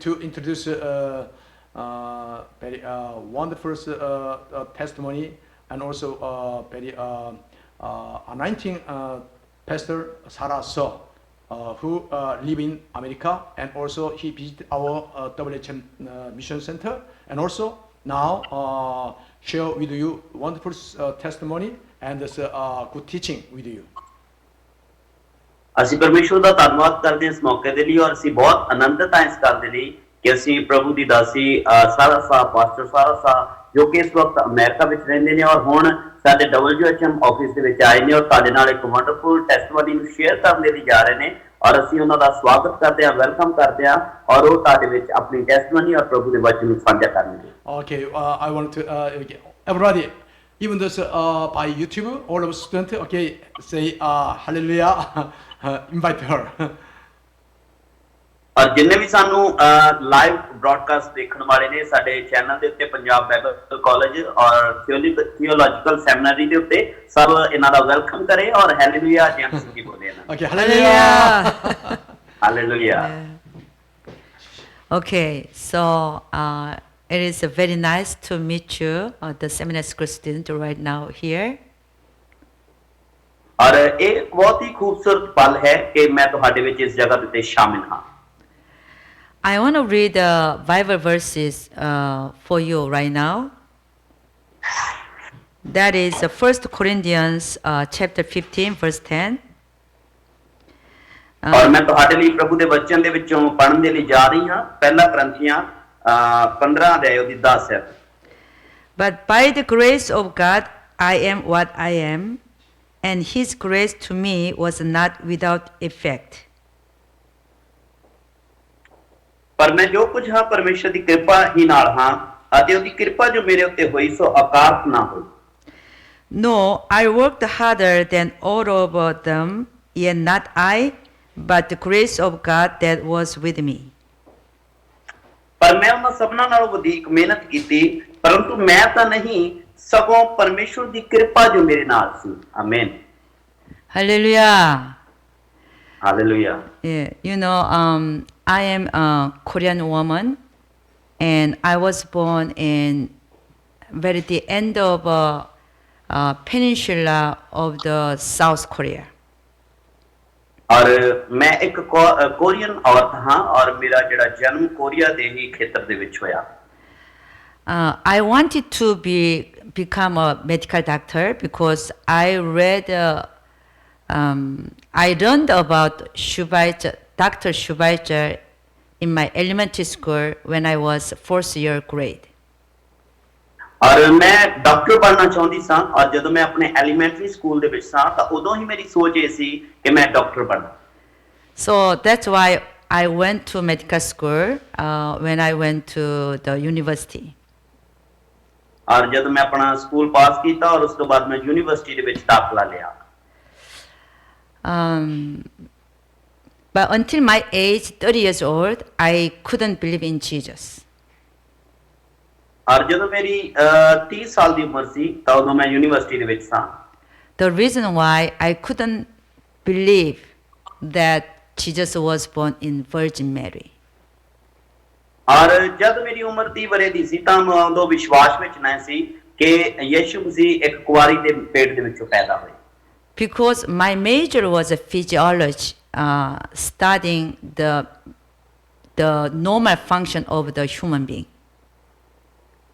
to introduce very wonderful testimony and also very anointing pastor Sarah So, who live in America, and also he visited our WHM Mission Center, and also now share with you wonderful testimony and good teaching with you. ਅਸੀਂ ਪਰਮੇਸ਼ਵਰ ਦਾ ਧੰਨਵਾਦ ਕਰਦੇ ਹਾਂ ਇਸ ਮੌਕੇ ਦੇ ਲਈ ਔਰ ਅਸੀਂ ਬਹੁਤ ਆਨੰਦਿਤ ਹਾਂ ਇਸ ਗੱਲ ਦੇ ਲਈ ਕਿ ਅਸੀਂ ਪ੍ਰਭੂ ਦੀ ਦਾਸੀ ਸਾਰਾ ਸਾਹਿਬ ਪਾਸਟਰ ਸਾਰਾ ਸਾਹਿਬ ਜੋ ਕਿ ਇਸ ਵਕਤ ਅਮਰੀਕਾ ਵਿੱਚ ਰਹਿੰਦੇ ਨੇ ਔਰ ਹੁਣ ਸਾਡੇ WHM ਆਫਿਸ ਦੇ ਵਿੱਚ ਆਏ ਨੇ ਔਰ ਤੁਹਾਡੇ ਨਾਲ ਇੱਕ ਵੰਡਰਫੁਲ ਟੈਸਟਮਨੀ ਨੂੰ ਸ਼ੇਅਰ ਕਰਨ ਦੇ ਲਈ ਜਾ ਰਹੇ ਨੇ ਔਰ ਅਸੀਂ ਉਹਨਾਂ ਦਾ ਸਵਾਗਤ ਕਰਦੇ ਹਾਂ ਵੈਲਕਮ ਕਰਦੇ ਹਾਂ ਔਰ ਉਹ ਤੁਹਾਡੇ ਵਿੱਚ ਆਪਣੀ ਟੈਸਟਮਨੀ ਔਰ ਪ੍ਰਭੂ ਦੇ ਵਚਨ ਨੂੰ ਸਾਂਝਾ ਕਰਨਗੇ Okay, I want to everybody, even those by YouTube, all of students, okay, say hallelujah, invite her. ਔਰ ਜਿੰਨੇ ਵੀ ਸਾਨੂੰ ਲਾਈਵ ਬ੍ਰਾਡਕਾਸਟ ਦੇਖਣ ਵਾਲੇ ਨੇ ਸਾਡੇ ਚੈਨਲ ਦੇ ਉੱਤੇ ਪੰਜਾਬ ਬਾਈਬਲ ਕਾਲਜ ਔਰ ਥਿਓਲੋਜੀਕਲ ਸੈਮੀਨਾਰੀ ਦੇ ਉੱਤੇ ਸਭ ਇਹਨਾਂ ਦਾ ਵੈਲਕਮ ਕਰੇ ਔਰ ਹਾਲੇਲੂਇਆ ਜੈਮਸ ਜੀ ਬੋਲੇ ਨਾ Okay, hallelujah. Hallelujah Okay, so it is very nice to meet you, the seminar school student right now here. ਔਰ ਇਹ ਬਹੁਤ ਹੀ ਖੂਬਸੂਰਤ ਪਲ ਹੈ ਕਿ ਮੈਂ ਤੁਹਾਡੇ ਵਿੱਚ ਇਸ ਜਗ੍ਹਾ ਤੇ ਸ਼ਾਮਿਲ ਹਾਂ I want to read the Bible verses for you right now. That is 1 Corinthians chapter 15, verse 10. ਔਰ ਮੈਂ ਤੁਹਾਡੇ ਲਈ ਪ੍ਰਭੂ ਦੇ ਵਚਨ ਦੇ ਵਿੱਚੋਂ ਪੜ੍ਹਨ ਦੇ ਲਈ ਜਾ ਰਹੀ ਹਾਂ ਪਹਿਲਾ ਕਰੰਥੀਆਂ 15 ਅਧਿਆਇ ਉਹਦੀ 10 ਹੈ But by the grace of God, I am what I am, and His grace to me was not without effect. ਪਰ ਮੈਂ ਜੋ ਕੁਝ ਹਾਂ ਪਰਮੇਸ਼ਰ ਦੀ ਕਿਰਪਾ ਹੀ ਨਾਲ ਹਾਂ ਅਤੇ ਉਹਦੀ ਕਿਰਪਾ ਜੋ ਮੇਰੇ ਉੱਤੇ ਹੋਈ ਸੋ ਅਕਾਰਤ ਨਾ ਹੋਈ No, I worked harder than all of them, yet not I, but the grace of God that was with me. ਪਰ ਮੈਂ ਉਹਨਾਂ ਸਭਨਾਂ ਨਾਲੋਂ ਵਧੇਕ ਮਿਹਨਤ ਕੀਤੀ ਪਰੰਤੂ ਮੈਂ ਤਾਂ ਨਹੀਂ ਸਗੋਂ ਪਰਮੇਸ਼ਰ ਦੀ ਕਿਰਪਾ ਜੋ ਮੇਰੇ ਨਾਲ ਸੀ ਆਮੀਨ Hallelujah. Hallelujah Yeah, you know, I am a Korean woman, and I was born in very the end of peninsula of the South Korea. ਔਰ ਮੈਂ ਇੱਕ ਕੋਰੀਅਨ ਔਰਤ ਹਾਂ ਔਰ ਮੇਰਾ ਜਿਹੜਾ ਜਨਮ ਕੋਰੀਆ ਦੇ ਹੀ ਖੇਤਰ ਦੇ ਵਿੱਚ ਹੋਇਆ I wanted to become a medical doctor because I read, I learned about Dr. Shubaicher in my elementary school when I was 4th year grade. ਔਰ ਮੈਂ ਡਾਕਟਰ ਬਣਨਾ ਚਾਹੁੰਦੀ ਸਾਂ ਔਰ ਜਦੋਂ ਮੈਂ ਆਪਣੇ ਐਲੀਮੈਂਟਰੀ ਸਕੂਲ ਦੇ ਵਿੱਚ ਸਾਂ ਤਾਂ ਉਦੋਂ ਹੀ ਮੇਰੀ ਸੋਚ ਇਹ ਸੀ ਕਿ ਮੈਂ ਡਾਕਟਰ ਬਣਨਾ So that's why I went to medical school when I went to the university. ਔਰ ਜਦੋਂ ਮੈਂ ਆਪਣਾ ਸਕੂਲ ਪਾਸ ਕੀਤਾ ਔਰ ਉਸ ਤੋਂ ਬਾਅਦ ਮੈਂ ਯੂਨੀਵਰਸਿਟੀ ਦੇ ਵਿੱਚ ਦਾਖਲਾ ਲਿਆ But until my age, 30 years old, I couldn't believe in Jesus. ਔਰ ਜਦੋਂ ਮੇਰੀ 30 ਸਾਲ ਦੀ ਉਮਰ ਸੀ ਤਾਂ ਉਦੋਂ ਮੈਂ ਯੂਨੀਵਰਸਿਟੀ ਦੇ ਵਿੱਚ ਸਾਂ The reason why I couldn't believe that Jesus was born in Virgin Mary. ਔਰ ਜਦ ਮੇਰੀ ਉਮਰ 30 ਵਰੇ ਦੀ ਸੀ ਤਾਂ ਮੈਂ ਉਦੋਂ ਵਿਸ਼ਵਾਸ ਵਿੱਚ ਨਹੀਂ ਸੀ ਕਿ ਯਿਸੂ ਮਸੀਹ ਇੱਕ ਕੁਆਰੀ ਦੇ ਪੇਟ ਦੇ ਵਿੱਚੋਂ ਪੈਦਾ ਹੋਏ Because my major was a physiology, studying the normal function of the human being.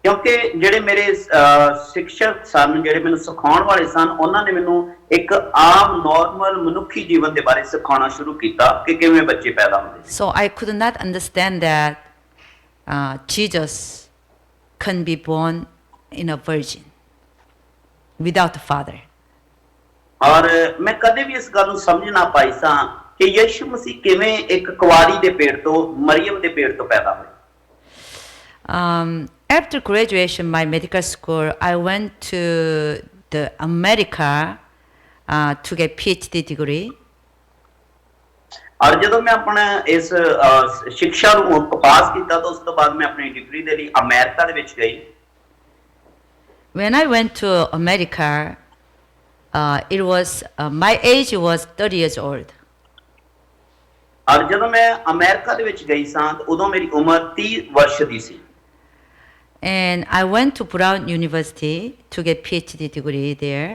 ਕਿਉਂਕਿ ਜਿਹੜੇ ਮੇਰੇ ਸਿੱਖਿਅਕ ਸਨ ਜਿਹੜੇ ਮੈਨੂੰ ਸਿਖਾਉਣ ਵਾਲੇ ਸਨ ਉਹਨਾਂ ਨੇ ਮੈਨੂੰ ਇੱਕ ਆਮ ਨਾਰਮਲ ਮਨੁੱਖੀ ਜੀਵਨ ਦੇ ਬਾਰੇ ਸਿਖਾਉਣਾ ਸ਼ੁਰੂ ਕੀਤਾ ਕਿ ਕਿਵੇਂ ਬੱਚੇ ਪੈਦਾ ਹੁੰਦੇ So I could not understand that Jesus can be born in a virgin without a father. ਔਰ ਮੈਂ ਕਦੇ ਵੀ ਇਸ ਗੱਲ ਨੂੰ ਸਮਝ ਨਾ ਪਾਈ ਸਾਂ ਕਿ ਯਿਸੂ ਮਸੀਹ ਕਿਵੇਂ ਇੱਕ ਕੁਆਰੀ ਦੇ ਪੇਟ ਤੋਂ ਮਰੀਮ ਦੇ ਪੇਟ ਤੋਂ ਪੈਦਾ ਹੋਏ After graduation, my medical school, I went to the America to get PhD degree. ਔਰ ਜਦੋਂ ਮੈਂ ਆਪਣਾ ਇਸ ਸਿੱਖਿਆ ਨੂੰ ਪਾਸ ਕੀਤਾ ਤਾਂ ਉਸ ਤੋਂ ਬਾਅਦ ਮੈਂ ਆਪਣੀ ਡਿਗਰੀ ਦੇ ਲਈ ਅਮਰੀਕਾ ਦੇ ਵਿੱਚ ਗਈ When I went to America, it was my age was 30 years old. ਔਰ ਜਦੋਂ ਮੈਂ ਅਮਰੀਕਾ ਦੇ ਵਿੱਚ ਗਈ ਸਾਂ ਤਾਂ ਉਦੋਂ ਮੇਰੀ ਉਮਰ 30 ਵਰਸ਼ ਦੀ ਸੀ। And I went to Brown University to get PhD degree there.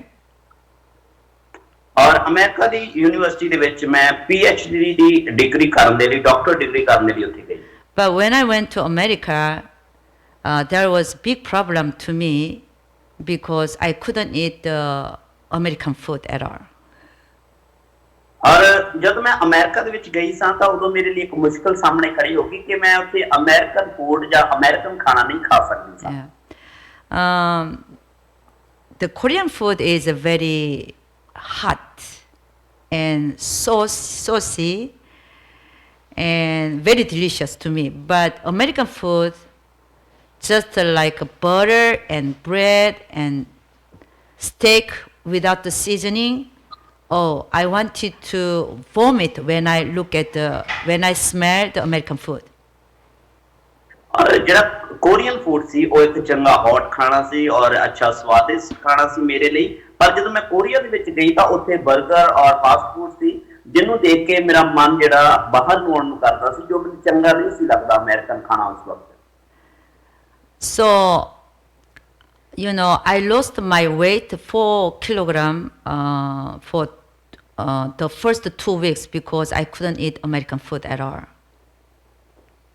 ਔਰ ਅਮਰੀਕਾ ਦੀ ਯੂਨੀਵਰਸਿਟੀ ਦੇ ਵਿੱਚ ਮੈਂ PhD ਦੀ ਡਿਗਰੀ ਕਰਨ ਦੇ ਲਈ, ਡਾਕਟਰ ਡਿਗਰੀ ਕਰਨ ਦੇ ਲਈ ਉੱਥੇ ਗਈ। But when I went to America, there was big problem to me because I couldn't eat the American food at all. ਔਰ ਜਦ ਮੈਂ ਅਮਰੀਕਾ ਦੇ ਵਿੱਚ ਗਈ ਸਾਂ ਤਾਂ ਉਦੋਂ ਮੇਰੇ ਲਈ ਇੱਕ ਮੁਸ਼ਕਲ ਸਾਹਮਣੇ ਖੜੀ ਹੋ ਗਈ ਕਿ ਮੈਂ ਉੱਥੇ ਅਮਰੀਕਨ ਫੂਡ ਜਾਂ ਅਮਰੀਕਨ ਖਾਣਾ ਨਹੀਂ ਖਾ ਸਕਦੀ ਸਾਂ। Yeah. The Korean food is very hot and saucy and very delicious to me. But American food, just like butter and bread and steak without the seasoning, oh, I wanted to vomit when when I smell the American food. ਔਰ ਜਿਹੜਾ Korean food ਸੀ ਉਹ ਇੱਕ ਚੰਗਾ hot ਖਾਣਾ ਸੀ ਔਰ ਅੱਛਾ ਸਵਾਦਿਸ਼ਟ ਖਾਣਾ ਸੀ ਮੇਰੇ ਲਈ। ਪਰ ਜਦੋਂ ਮੈਂ ਕੋਰੀਆ ਦੇ ਵਿੱਚ ਗਈ ਤਾਂ ਉੱਥੇ 버ਗਰ ਔਰ ਫਾਸਟ ਫੂਡ ਸੀ ਜਿਹਨੂੰ ਦੇਖ ਕੇ ਮੇਰਾ ਮਨ ਜਿਹੜਾ ਬਾਹਰ ਨੂੰ ਆਉਣ ਨੂੰ ਕਰਦਾ ਸੀ, ਜੋ ਮੈਨੂੰ ਚੰਗਾ ਨਹੀਂ ਸੀ ਲੱਗਦਾ ਅਮਰੀਕਨ ਖਾਣਾ ਉਸ ਵਕਤ। So, I lost my weight 4 kilogram for the first 2 weeks because I couldn't eat American food at all.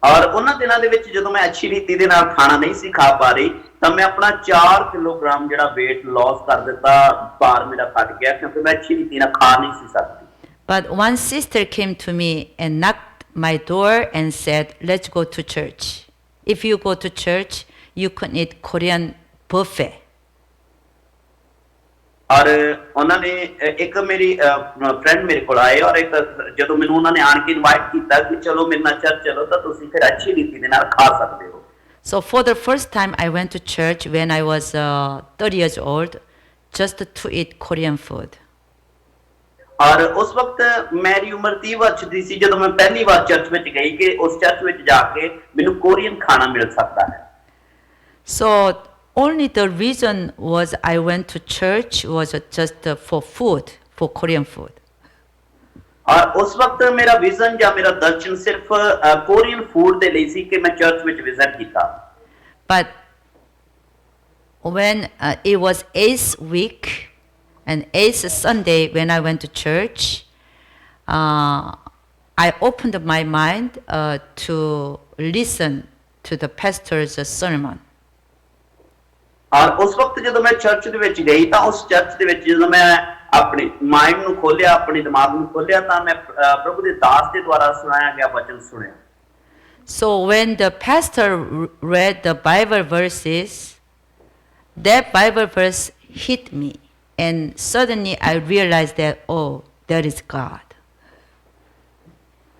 ਔਰ ਉਹਨਾਂ ਦਿਨਾਂ ਦੇ ਵਿੱਚ ਜਦੋਂ ਮੈਂ ਅੱਛੀ ਰੀਤੀ ਦੇ ਨਾਲ ਖਾਣਾ ਨਹੀਂ ਸੀ ਖਾ ਪਾ ਰਹੀ ਤਾਂ ਮੈਂ ਆਪਣਾ 4 ਕਿਲੋਗ੍ਰਾਮ ਜਿਹੜਾ weight loss ਕਰ ਦਿੱਤਾ, ਭਾਰ ਮੇਰਾ ਘਟ ਗਿਆ ਕਿਉਂਕਿ ਮੈਂ ਅੱਛੀ ਰੀਤੀ ਨਾਲ ਖਾ ਨਹੀਂ ਸੀ ਸਕਦੀ। But one sister came to me and knocked my door and said, "Let's go to church. If you go to church, you can eat Korean buffet." ਔਰ ਉਹਨਾਂ ਨੇ ਇੱਕ ਮੇਰੀ ਫਰੈਂਡ ਮੇਰੇ ਕੋਲ ਆਏ ਔਰ ਇੱਕ ਜਦੋਂ ਮੈਨੂੰ ਉਹਨਾਂ ਨੇ ਆਣ ਕੇ ਇਨਵਾਈਟ ਕੀਤਾ ਕਿ ਚਲੋ ਮੇਰੇ ਨਾਲ ਚਰਚ ਚਲੋ ਤਾਂ ਤੁਸੀਂ ਫਿਰ ਅੱਛੀ ਰੀਤੀ ਦੇ ਨਾਲ ਖਾ ਸਕਦੇ ਹੋ। So for the first time I went to church when I was 30 years old just to eat Korean food. ਔਰ ਉਸ ਵਕਤ ਮੇਰੀ ਉਮਰ 30 ਵਰਸ਼ ਦੀ ਸੀ ਜਦੋਂ ਮੈਂ ਪਹਿਲੀ ਵਾਰ ਚਰਚ ਵਿੱਚ ਗਈ ਕਿ ਉਸ ਚਰਚ ਵਿੱਚ ਜਾ ਕੇ ਮੈਨੂੰ ਕੋਰੀਅਨ ਖਾਣਾ ਮਿਲ ਸਕਦਾ ਹੈ। So only the reason was I went to church was just for food, for Korean food. ਔਰ ਉਸ ਵਕਤ ਮੇਰਾ ਵਿਜ਼ਨ ਜਾਂ ਮੇਰਾ ਦਰਸ਼ਨ ਸਿਰਫ ਕੋਰੀਅਨ ਫੂਡ ਦੇ ਲਈ ਸੀ ਕਿ ਮੈਂ ਚਰਚ ਵਿੱਚ ਵਿਜ਼ਿਟ ਕੀਤਾ। But when it was 8th week and 8th Sunday when I went to church, I opened my mind to listen to the pastor's sermon. ਔਰ ਉਸ ਵਕਤ ਜਦੋਂ ਮੈਂ ਚਰਚ ਦੇ ਵਿੱਚ ਗਈ ਤਾਂ ਉਸ ਚਰਚ ਦੇ ਵਿੱਚ ਜਦੋਂ ਮੈਂ ਆਪਣੇ ਮਾਈਂਡ ਨੂੰ ਖੋਲਿਆ, ਆਪਣੇ ਦਿਮਾਗ ਨੂੰ ਖੋਲਿਆ ਤਾਂ ਮੈਂ ਪ੍ਰਭੂ ਦੇ ਦਾਸ ਦੇ ਦੁਆਰਾ ਸੁਣਾਇਆ ਗਿਆ ਵਚਨ ਸੁਣਿਆ। So when the pastor read the Bible verses, that Bible verse hit me and suddenly I realized that, oh, there is God.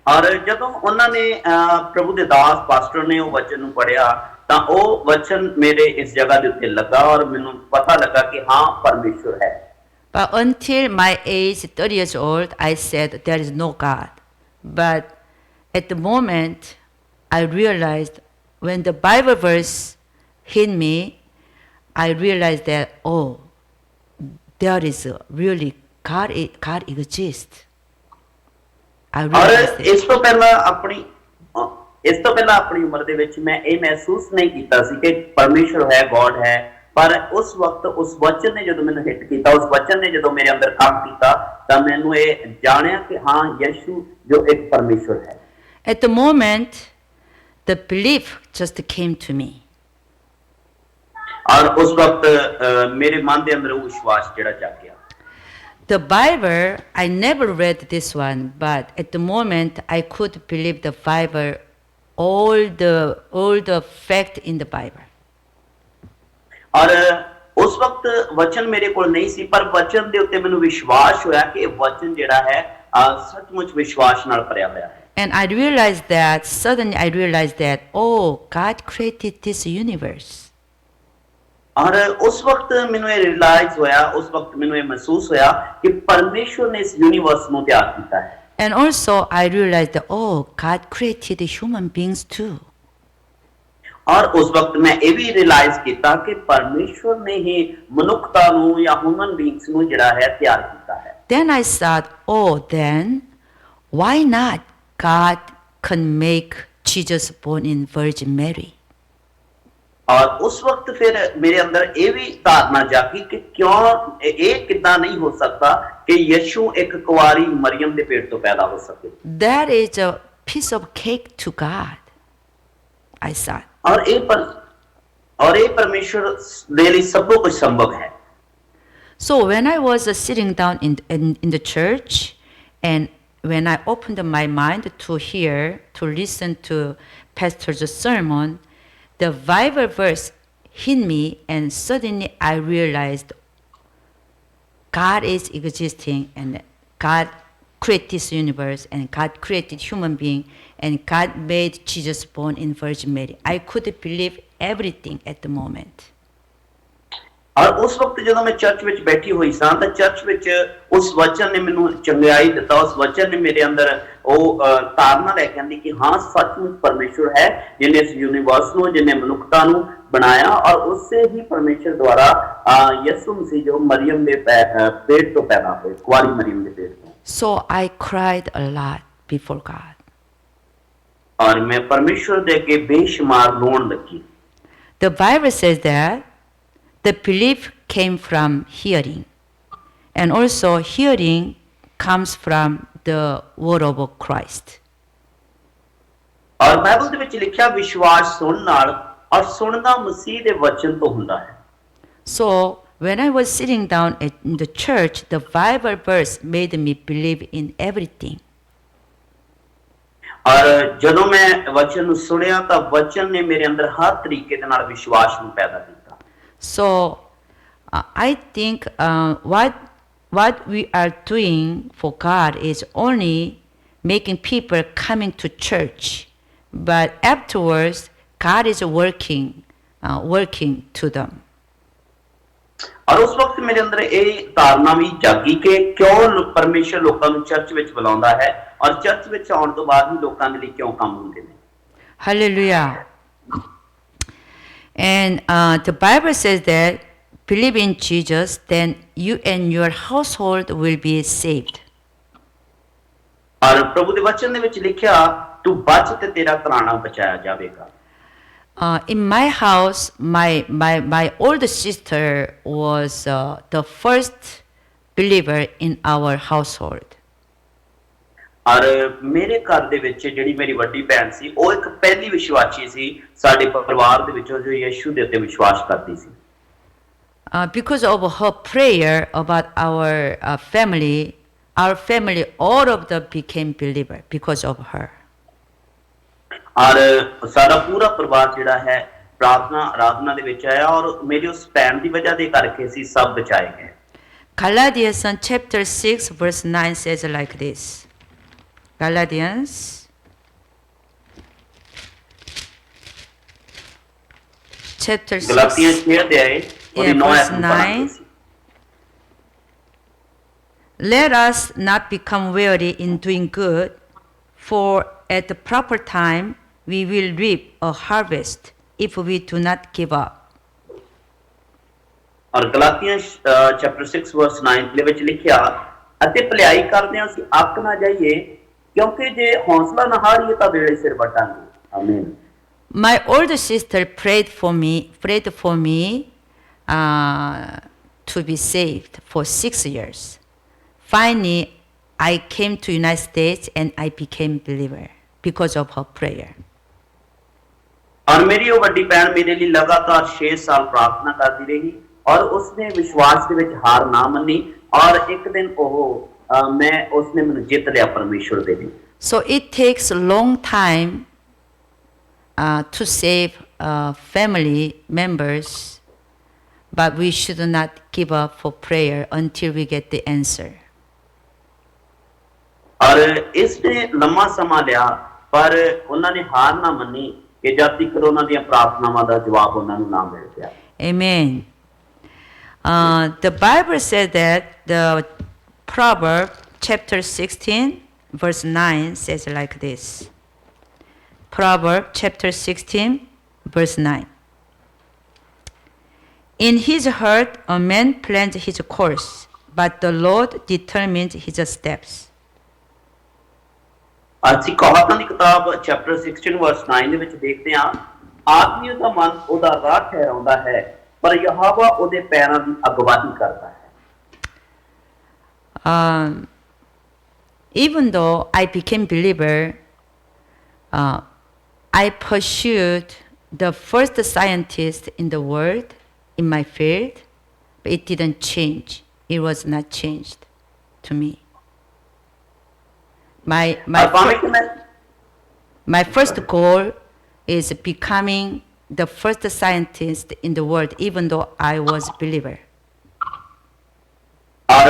ਔਰ ਜਦੋਂ ਉਹਨਾਂ ਨੇ ਪ੍ਰਭੂ ਦੇ ਦਾਸ ਪਾਸਟਰ ਨੇ ਉਹ ਵਚਨ ਨੂੰ ਪੜ੍ਹਿਆ ਤਾਂ ਉਹ ਵਚਨ ਮੇਰੇ ਇਸ ਜਗ੍ਹਾ ਦੇ ਉੱਤੇ ਲੱਗਾ ਔਰ ਮੈਨੂੰ ਪਤਾ ਲੱਗਾ ਕਿ ਹਾਂ ਪਰਮੇਸ਼ਵਰ ਹੈ। But until my age 30 years old, I said there is no God. But at the moment, I realized when the Bible verse hit me, I realized that, oh, there is really God exists. I realized it. ਇਸ ਤੋਂ ਪਹਿਲਾਂ ਆਪਣੀ ਉਮਰ ਦੇ ਵਿੱਚ ਮੈਂ ਇਹ ਮਹਿਸੂਸ ਨਹੀਂ ਕੀਤਾ ਸੀ ਕਿ ਪਰਮੇਸ਼ਵਰ ਹੈ, ਗੋਡ ਹੈ, ਪਰ ਉਸ ਵਕਤ ਉਸ ਵਚਨ ਨੇ ਜਦੋਂ ਮੈਨੂੰ ਹਿੱਟ ਕੀਤਾ, ਉਸ ਵਚਨ ਨੇ ਜਦੋਂ ਮੇਰੇ ਅੰਦਰ ਕੰਮ ਕੀਤਾ ਤਾਂ ਮੈਨੂੰ ਇਹ ਜਾਣਿਆ ਕਿ ਹਾਂ ਯਿਸੂ ਜੋ ਇੱਕ ਪਰਮੇਸ਼ਵਰ ਹੈ। At the moment, the belief just came to me. ਔਰ ਉਸ ਵਕਤ ਮੇਰੇ ਮਨ ਦੇ ਅੰਦਰ ਉਹ ਵਿਸ਼ਵਾਸ ਜਿਹੜਾ ਜਾਗ ਗਿਆ। The Bible, I never read this one, but at the moment I could believe the Bible, all the fact in the Bible. ਔਰ ਉਸ ਵਕਤ ਵਚਨ ਮੇਰੇ ਕੋਲ ਨਹੀਂ ਸੀ ਪਰ ਵਚਨ ਦੇ ਉੱਤੇ ਮੈਨੂੰ ਵਿਸ਼ਵਾਸ ਹੋਇਆ ਕਿ ਇਹ ਵਚਨ ਜਿਹੜਾ ਹੈ ਸੱਚਮੁੱਚ ਵਿਸ਼ਵਾਸ ਨਾਲ ਭਰਿਆ ਹੋਇਆ ਹੈ। And suddenly I realized that, oh, God created this universe. ਔਰ ਉਸ ਵਕਤ ਮੈਨੂੰ ਇਹ ਰਿਅਲਾਈਜ਼ ਹੋਇਆ, ਉਸ ਵਕਤ ਮੈਨੂੰ ਇਹ ਮਹਿਸੂਸ ਹੋਇਆ ਕਿ ਪਰਮੇਸ਼ਵਰ ਨੇ ਇਸ ਯੂਨੀਵਰਸ ਨੂੰ ਤਿਆਰ ਕੀਤਾ ਹੈ। And also I realized that, oh, God created human beings too. ਔਰ ਉਸ ਵਕਤ ਮੈਂ ਇਹ ਵੀ ਰਿਅਲਾਈਜ਼ ਕੀਤਾ ਕਿ ਪਰਮੇਸ਼ਵਰ ਨੇ ਹੀ ਮਨੁੱਖਤਾ ਨੂੰ ਜਾਂ ਹਿਊਮਨ ਬੀਇੰਗਸ ਨੂੰ ਜਿਹੜਾ ਹੈ ਤਿਆਰ ਕੀਤਾ ਹੈ। Then I thought, oh, then why not God can make Jesus born in Virgin Mary. और उस वक्त फिर मेरे अंदर ये भी धारणा जागी कि क्यों ये कितना नहीं हो सकता कि यीशु एक कुंवारी मरियम के पेट तो पैदा हो सके। That is a piece of cake to God, I thought. और ये परमेश्वर दे लिए सब कुछ संभव है। So when I was sitting down in the church, and when I opened my mind to hear, to listen to pastor's sermon, the Bible verse hit me, and suddenly I realized God is existing, and God created this universe, and God created human being, and God made Jesus born in Virgin Mary. I could believe everything at the moment. और उस वक्त ਜਦੋਂ मैं church ਵਿੱਚ बैठी हुई ਸਾਂ ਤਾਂ चर्च ਵਿੱਚ उस वचन ने ਮੈਨੂੰ ਚੰਗਿਆਈ ਦਿੱਤਾ। उस वचन ने मेरे अंदर ਉਹ ਧਾਰਨਾ ਲੈ ਕੇ ਆਂਦੀ ਕਿ ਹਾਂ ਸੱਚਮੁੱਚ परमेश्वर है जिन्हें इस यूनिवर्स ਨੂੰ जिन्हें मनुष्यता ਨੂੰ बनाया और उससे ही परमेश्वर द्वारा यीशु मसीह जो मरियम के पेट तो पैदा हुए, कुंवारी मरियम के पेट ਤੋਂ। So I cried a lot before God. और मैं परमेश्वर दे के बेशुमार रोन लगी। The Bible says that the belief came from hearing, and also hearing comes from the word of Christ. और बाइबल ਦੇ ਵਿੱਚ ਲਿਖਿਆ ਵਿਸ਼ਵਾਸ ਸੁਣਨ ਨਾਲ ਔਰ ਸੁਣਨਾ ਮਸੀਹ ਦੇ ਵਚਨ ਤੋਂ ਹੁੰਦਾ ਹੈ। So when I was sitting down in the church, the Bible verse made me believe in everything. और ਜਦੋਂ ਮੈਂ ਵਚਨ ਨੂੰ ਸੁਣਿਆ ਤਾਂ ਵਚਨ ਨੇ ਮੇਰੇ ਅੰਦਰ ਹਰ ਤਰੀਕੇ ਦੇ ਨਾਲ ਵਿਸ਼ਵਾਸ ਨੂੰ ਪੈਦਾ ਕੀਤਾ। So I think what we are doing for God is only making people coming to church, but afterwards God is working to them. और उस वक्त मेरे अंदर ਇਹ ਧਾਰਨਾ ਵੀ ਜਾਗੀ ਕਿ ਕਿਉਂ ਪਰਮੇਸ਼ਰ ਲੋਕਾਂ ਨੂੰ ਚਰਚ ਵਿੱਚ ਬੁਲਾਉਂਦਾ ਹੈ ਔਰ ਚਰਚ ਵਿੱਚ ਆਉਣ ਤੋਂ ਬਾਅਦ ਹੀ ਲੋਕਾਂ ਦੇ ਲਈ ਕਿਉਂ ਕੰਮ ਹੁੰਦੇ ਨੇ। Hallelujah. And the Bible says that believe in Jesus, then you and your household will be saved. और प्रभु ਦੇ वचन ਦੇ ਵਿੱਚ ਲਿਖਿਆ ਤੂੰ ਬਚ ਤੇ ਤੇਰਾ ਘਰਾਣਾ ਬਚਾਇਆ ਜਾਵੇਗਾ। In my house, my older sister was the first believer in our household. और मेरे घर ਦੇ ਵਿੱਚ ਜਿਹੜੀ ਮੇਰੀ ਵੱਡੀ ਭੈਣ ਸੀ ਉਹ ਇੱਕ ਪਹਿਲੀ ਵਿਸ਼ਵਾਸੀ ਸੀ ਸਾਡੇ ਪਰਿਵਾਰ ਦੇ ਵਿੱਚੋਂ ਜੋ ਯਿਸੂ ਦੇ ਉੱਤੇ ਵਿਸ਼ਵਾਸ ਕਰਦੀ ਸੀ। Because of her prayer about our family, all of them became believer because of her. और सारा पूरा परिवार ਜਿਹੜਾ ਹੈ प्रार्थना आराधना ਦੇ ਵਿੱਚ ਆਇਆ और ਮੇਰੀ ਉਸ ਭੈਣ ਦੀ ਵਜ੍ਹਾ ਦੇ ਕਰਕੇ ਅਸੀਂ ਸਭ ਬਚਾਏ ਗਏ। Galatians chapter 6 verse 9 says like this. Galatians chapter 6 ਗਲਾਤੀਆਂ 6 ਅਧਿਆਏ ਉਹਦੀ 9 verse ਆਇਤ ਨੂੰ 9. ਪੜ੍ਹਾਂਗੇ ਅਸੀਂ। Let us not become weary in doing good, for at the proper time we will reap a harvest if we do not give up. और ਗਲਾਤੀਆਂ chapter 6 ਵਰਸ 9 ਦੇ ਵਿੱਚ ਲਿਖਿਆ ਅਤੇ ਭਲਾਈ ਕਰਦਿਆਂ ਅਸੀਂ ਅੱਕ ਨਾ ਜਾਈਏ ਕਿਉਂਕਿ ਜੇ ਹੌਸਲਾ ਨਾ ਹਾਰੀਏ ਤਾਂ ਵੇਲੇ ਸਿਰ ਵਟਾਂਗੇ। ਆਮੀਨ। My older sister prayed for me to be saved for 6 years. Finally, I came to United States and I became believer because of her prayer. और मेरी वो ਵੱਡੀ ਭੈਣ ਮੇਰੇ ਲਈ ਲਗਾਤਾਰ 6 ਸਾਲ ਪ੍ਰਾਰਥਨਾ ਕਰਦੀ ਰਹੀ और उसने विश्वास ਦੇ ਵਿੱਚ ਹਾਰ ਨਾ ਮੰਨੀ और ਇੱਕ ਦਿਨ ਉਹ उसने ਮੈਨੂੰ ਜਿੱਤ ਲਿਆ ਪਰਮੇਸ਼ਵਰ ਦੇ ਲਈ। So it takes a long time to save family members, but we should not give up for prayer until we get the answer. और इसने लंबा समा लिया पर ਉਹਨਾਂ ਨੇ ਹਾਰ ਨਾ ਮੰਨੀ ਕਿ ਜਦ ਤੱਕ ਉਹਨਾਂ ਦੀਆਂ ਪ੍ਰਾਰਥਨਾਵਾਂ ਦਾ ਜਵਾਬ ਉਹਨਾਂ ਨੂੰ ਨਾ ਮਿਲ ਗਿਆ। Amen. The Bible says that the Proverb chapter 16 verse 9 says like this. Proverb chapter 16 verse 9. In his heart a man plans his course, but the Lord determines his steps. ਅਸੀਂ ਕਹਾਤਾਂ ਦੀ ਕਿਤਾਬ ਚੈਪਟਰ 16 ਵਰਸ 9 ਦੇ ਵਿੱਚ ਦੇਖਦੇ ਹਾਂ, ਆਦਮੀ ਦਾ ਮਨ ਉਹਦਾ ਰਾਹ ਠਹਿਰਾਉਂਦਾ ਹੈ, ਪਰ ਯਹੋਵਾ ਉਹਦੇ ਪੈਰਾਂ ਦੀ ਅਗਵਾਈ ਕਰਦਾ ਹੈ। Even though I became believer, I pursued the first scientist in the world in my field, but it didn't change. It was not changed to me. My first goal is becoming the first scientist in the world, even though I was a believer. ਔਰ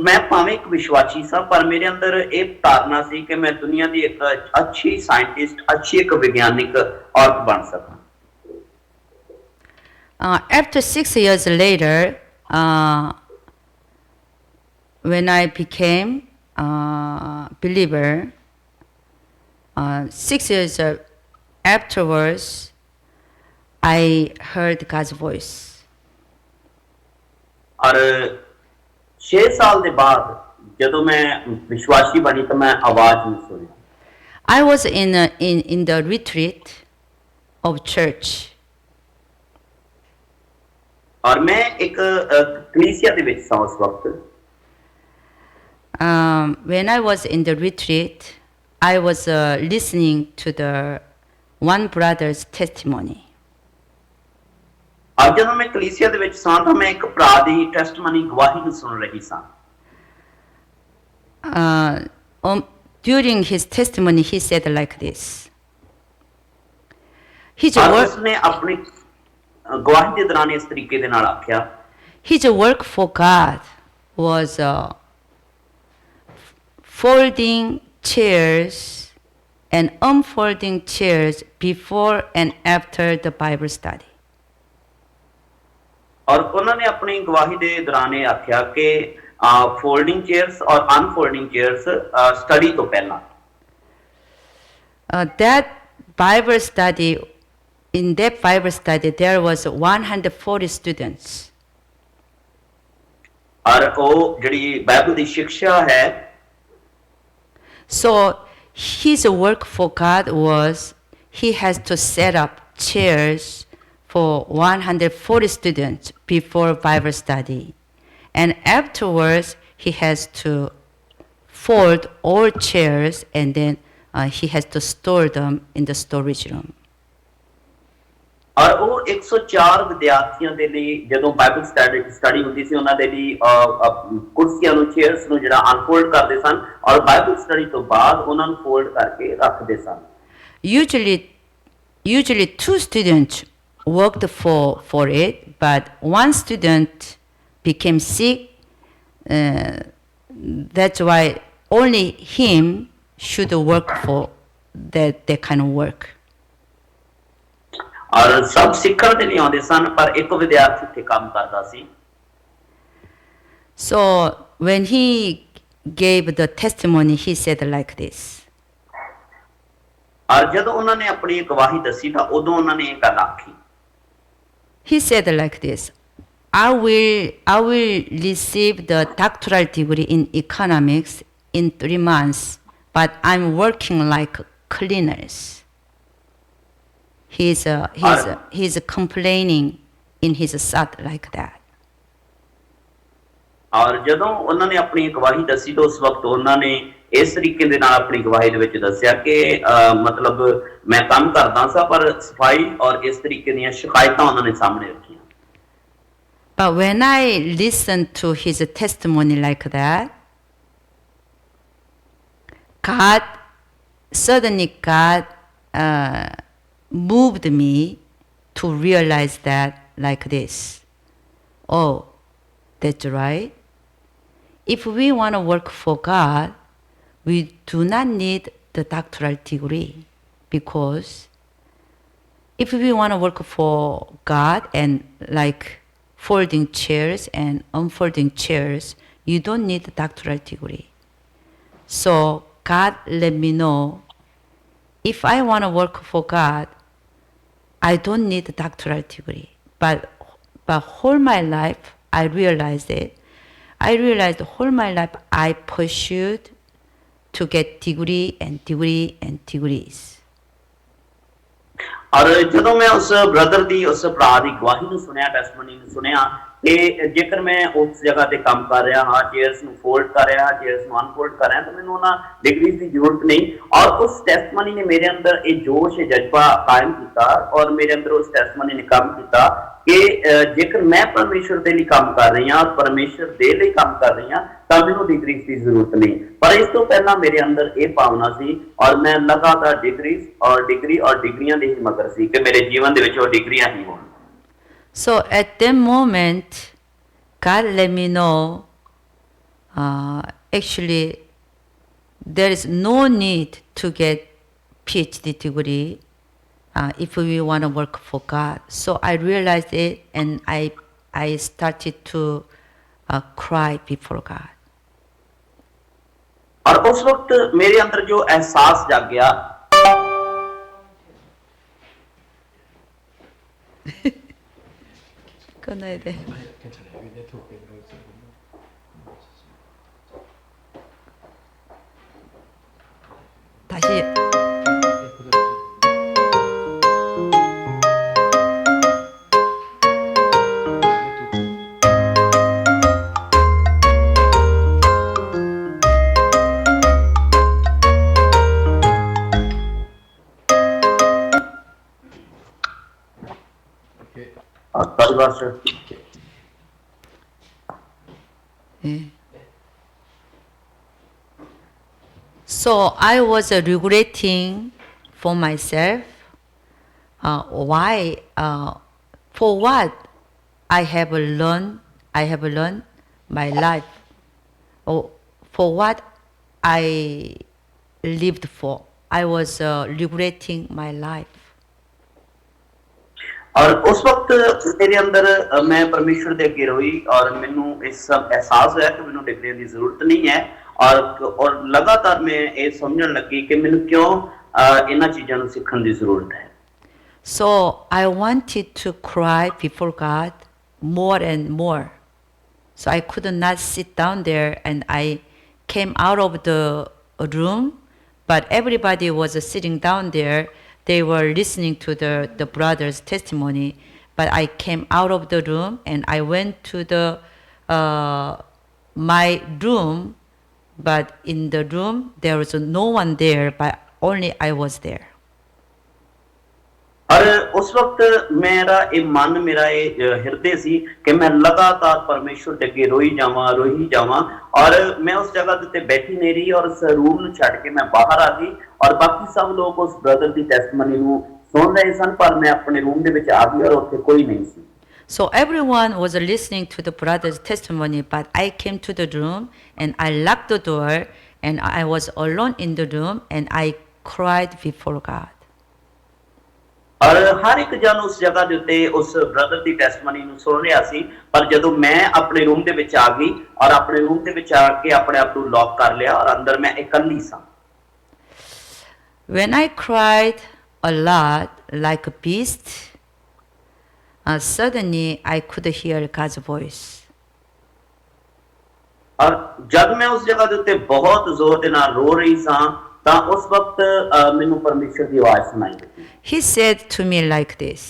ਮੈਂ ਭਾਵੇਂ ਇੱਕ ਵਿਸ਼ਵਾਸੀ ਸਾਂ, ਪਰ ਮੇਰੇ ਅੰਦਰ ਇਹ ਧਾਰਨਾ ਸੀ ਕਿ ਮੈਂ ਦੁਨੀਆ ਦੀ ਇੱਕ ਅੱਛੀ ਸਾਇੰਟਿਸਟ, ਅੱਛੀ ਇੱਕ ਵਿਗਿਆਨਿਕ ਔਰਤ ਬਣ ਸਕਾਂ। After 6 years later, when I became a believer, 6 years afterwards, I heard God's voice. ਔਰ 6 ਸਾਲ ਦੇ ਬਾਅਦ ਜਦੋਂ ਮੈਂ ਵਿਸ਼ਵਾਸੀ ਬਣੀ ਤਾਂ ਮੈਂ ਆਵਾਜ਼ ਨੂੰ ਸੁਣਿਆ। I was in the retreat of church. ਔਰ ਮੈਂ ਇੱਕ ਕਲੀਸਿਆ ਦੇ ਵਿੱਚ ਸਾਂ ਉਸ ਵਕਤ। When I was in the retreat, I was listening to the one brother's testimony. ਅੱਜ ਜਦੋਂ ਮੈਂ ਕਲੀਸਿਆ ਦੇ ਵਿੱਚ ਸਾਂ ਤਾਂ ਮੈਂ ਇੱਕ ਭਰਾ ਦੀ ਟੈਸਟਮਨੀ ਗਵਾਹੀ ਨੂੰ ਸੁਣ ਰਹੀ ਸਾਂ। During his testimony, he said like this. ਉਸਨੇ ਆਪਣੀ ਗਵਾਹੀ ਦੇ ਦੌਰਾਨ ਇਸ ਤਰੀਕੇ ਦੇ ਨਾਲ ਆਖਿਆ, His work for God was folding chairs and unfolding chairs before and after the Bible study. ਔਰ ਉਹਨਾਂ ਨੇ ਆਪਣੀ ਗਵਾਹੀ ਦੇ ਦੌਰਾਨ ਇਹ ਆਖਿਆ ਕਿ ਫੋਲਡਿੰਗ ਚੇਅਰਸ ਔਰ ਅਨਫੋਲਡਿੰਗ ਚੇਅਰਸ ਸਟੱਡੀ ਤੋਂ ਪਹਿਲਾਂ। That Bible study, in that Bible study, there was 140 students. ਔਰ ਉਹ ਜਿਹੜੀ ਬਾਈਬਲ ਦੀ ਸਿੱਖਿਆ ਹੈ, so his work for God was he has to set up chairs for 140 students before Bible study, and afterwards he has to fold all chairs and then he has to store them in the storage room. ਔਰ ਉਹ 104 ਵਿਦਿਆਰਥੀਆਂ ਦੇ ਲਈ ਜਦੋਂ Bible study ਹੁੰਦੀ ਸੀ, ਉਹਨਾਂ ਦੇ ਲਈ ਕੁਰਸੀਆਂ ਨੂੰ, ਚੇਅਰਸ ਨੂੰ ਜਿਹੜਾ ਅਨਫੋਲਡ ਕਰਦੇ ਸਨ ਔਰ ਬਾਈਬਲ ਸਟੱਡੀ ਤੋਂ ਬਾਅਦ ਉਹਨਾਂ ਨੂੰ ਫੋਲਡ ਕਰਕੇ ਰੱਖਦੇ ਸਨ। Usually 2 students worked for it, but one student became sick. That's why only him should work for that kind of work. ਔਰ ਸਭ ਸਿੱਖਣ ਦੇ ਲਈ ਆਉਂਦੇ ਸਨ, ਪਰ ਇੱਕ ਵਿਦਿਆਰਥੀ ਇੱਥੇ ਕੰਮ ਕਰਦਾ ਸੀ। So when he gave the testimony, he said like this. ਔਰ ਜਦੋਂ ਉਹਨਾਂ ਨੇ ਆਪਣੀ ਗਵਾਹੀ ਦੱਸੀ ਤਾਂ ਉਦੋਂ ਉਹਨਾਂ ਨੇ ਇਹ ਗੱਲ ਆਖੀ। He said like this, I will receive the doctoral degree in economics in 3 months, but I'm working like cleaners. He's complaining in his thought like that. ਔਰ ਜਦੋਂ ਉਹਨਾਂ ਨੇ ਆਪਣੀ ਗਵਾਹੀ ਦੱਸੀ ਤਾਂ ਉਸ ਵਕਤ ਉਹਨਾਂ ਨੇ ਇਸ ਤਰੀਕੇ ਦੇ ਨਾਲ ਆਪਣੀ ਗਵਾਹੀ ਦੇ ਵਿੱਚ ਦੱਸਿਆ ਕਿ ਮਤਲਬ ਮੈਂ ਕੰਮ ਕਰਦਾ ਸਾਂ, ਪਰ ਸਫਾਈ ਔਰ ਇਸ ਤਰੀਕੇ ਦੀਆਂ ਸ਼ਿਕਾਇਤਾਂ ਉਹਨਾਂ ਨੇ ਸਾਹਮਣੇ ਰੱਖੀਆਂ। But when I listened to his testimony like that, suddenly God moved me to realize that like this. Oh, that's right. If we want to work for God, we do not need the doctoral degree, because if we want to work for God and like folding chairs and unfolding chairs, you don't need a doctoral degree. So God let me know, if I want to work for God, I don't need a doctoral degree. But whole my life, I realized whole my life I pursued to get degree and degree and degrees. ਔਰ ਜਦੋਂ ਮੈਂ ਉਸ brother ਦੀ ਉਸ ਭਰਾ ਦੀ ਗਵਾਹੀ ਨੂੰ ਸੁਣਿਆ testimony ਨੂੰ ਸੁਣਿਆ ਤੇ ਜੇਕਰ ਮੈਂ ਉਸ ਜਗ੍ਹਾ ਤੇ ਕੰਮ ਕਰ ਰਿਹਾ ਹਾਂ ਚੇਅਰਸ ਨੂੰ ਫੋਲਡ ਕਰ ਰਿਹਾ ਹਾਂ ਚੇਅਰਸ ਨੂੰ ਅਨਫੋਲਡ ਕਰ ਰਿਹਾ ਤਾਂ ਮੈਨੂੰ ਉਹਨਾਂ ਡਿਗਰੀਜ਼ ਦੀ ਜ਼ਰੂਰਤ ਨਹੀਂ ਔਰ ਉਸ ਟੈਸਟਮਨੀ ਨੇ ਮੇਰੇ ਅੰਦਰ ਇਹ ਜੋਸ਼ ਇਹ ਜਜ਼ਬਾ ਕਾਇਮ ਕੀਤਾ ਔਰ ਮੇਰੇ ਅੰਦਰ ਉਸ ਟੈਸਟਮਨੀ ਨੇ ਕੰਮ ਕੀਤਾ ਕਿ ਜੇਕਰ ਮੈਂ ਪਰਮੇਸ਼ਰ ਦੇ ਲਈ ਕੰਮ ਕਰ ਰਹੀ ਹਾਂ ਪਰਮੇਸ਼ਰ ਦੇ ਲਈ ਕੰਮ ਕਰ ਰਹੀ ਹਾਂ ਤਾਂ ਮੈਨੂੰ ਡਿਗਰੀਜ਼ ਦੀ ਜ਼ਰੂਰਤ ਨਹੀਂ ਪਰ ਇਸ ਤੋਂ ਪਹਿਲਾਂ ਮੇਰੇ ਅੰਦਰ ਇਹ ਭਾਵਨਾ ਸੀ ਔਰ ਮੈਂ ਲਗਾਤਾਰ ਡਿਗਰੀਜ਼ ਔਰ ਡਿਗਰੀਆਂ ਦੇ ਹੀ ਮਗਰ ਸੀ ਕਿ ਮੇਰੇ ਜੀਵਨ ਦੇ ਵਿੱਚ ਉਹ ਡਿਗਰੀਆਂ ਹੀ ਹੋਣ So at that moment, God let me know, actually, there is no need to get PhD degree if we want to work for God. So I realized it, and I started to cry before God. और उस वक्त मेरे अंदर जो एहसास जाग गया 끊어야 돼. 괜찮아요. 여기 네트워크 다시. sorry pastor 예. So I was regretting for myself why for what I have learned my life or for what I lived for. I was regretting my life. और उस वक्त मेरे अंदर मैं परमेश्वर ਦੇ ਅੱਗੇ ਰੋਈ और ਮੈਨੂੰ ਇਸ एहसास ਹੋਇਆ ਕਿ ਮੈਨੂੰ ਡਿਗਰੀਆਂ ਦੀ ਜ਼ਰੂਰਤ ਨਹੀਂ ਹੈ और लगातार मैं ਇਹ ਸਮਝਣ ਲੱਗੀ ਕਿ ਮੈਨੂੰ ਕਿਉਂ ਇਹਨਾਂ ਚੀਜ਼ਾਂ ਨੂੰ ਸਿੱਖਣ ਦੀ ਜ਼ਰੂਰਤ ਹੈ So I wanted to cry before God more and more. So I could not sit down there, and I came out of the room, but everybody was sitting down there. They were listening to the brother's testimony, but I came out of the room and I went to my room, but in the room there was no one there, but only I was there. और उस वक्त मेरा ये मन मेरा ये हृदय सी कि मैं लगातार परमेश्वर के अगे रोई जावां और मैं उस जगह ते बैठी नहीं रही और उस रूम ਨੂੰ ਛੱਡ ਕੇ मैं बाहर आ गई और बाकी सब लोग उस ब्रदर ਦੀ ਟੈਸਟਮਨੀ ਨੂੰ ਸੁਣ ਰਹੇ ਸਨ ਪਰ मैं अपने रूम ਦੇ ਵਿੱਚ ਆ ਗਈ और ਉੱਥੇ ਕੋਈ ਨਹੀਂ ਸੀ So everyone was listening to the brother's testimony, but I came to the room and I locked the door and I was alone in the room and I cried before God. और हर एक जन उस जगह ਦੇ ਉੱਤੇ ਉਸ brother ਦੀ testimony ਨੂੰ ਸੁਣ ਰਿਹਾ ਸੀ ਪਰ ਜਦੋਂ ਮੈਂ ਆਪਣੇ ਰੂਮ ਦੇ ਵਿੱਚ ਆ ਗਈ ਔਰ ਆਪਣੇ ਰੂਮ ਦੇ ਵਿੱਚ ਆ ਕੇ ਆਪਣੇ ਆਪ ਨੂੰ ਲੌਕ ਕਰ ਲਿਆ ਔਰ ਅੰਦਰ ਮੈਂ ਇਕੱਲੀ ਸਾਂ When I cried a lot like a beast, suddenly I could hear God's voice. और जब मैं उस जगह ਦੇ ਉੱਤੇ ਬਹੁਤ ਜ਼ੋਰ ਦੇ ਨਾਲ ਰੋ ਰਹੀ ਸਾਂ ਤਾਂ ਉਸ ਵਕਤ ਮੈਨੂੰ ਪਰਮੇਸ਼ਰ ਦੀ ਆਵਾਜ਼ ਸੁਣਾਈ ਦਿੱਤੀ He said to me like this.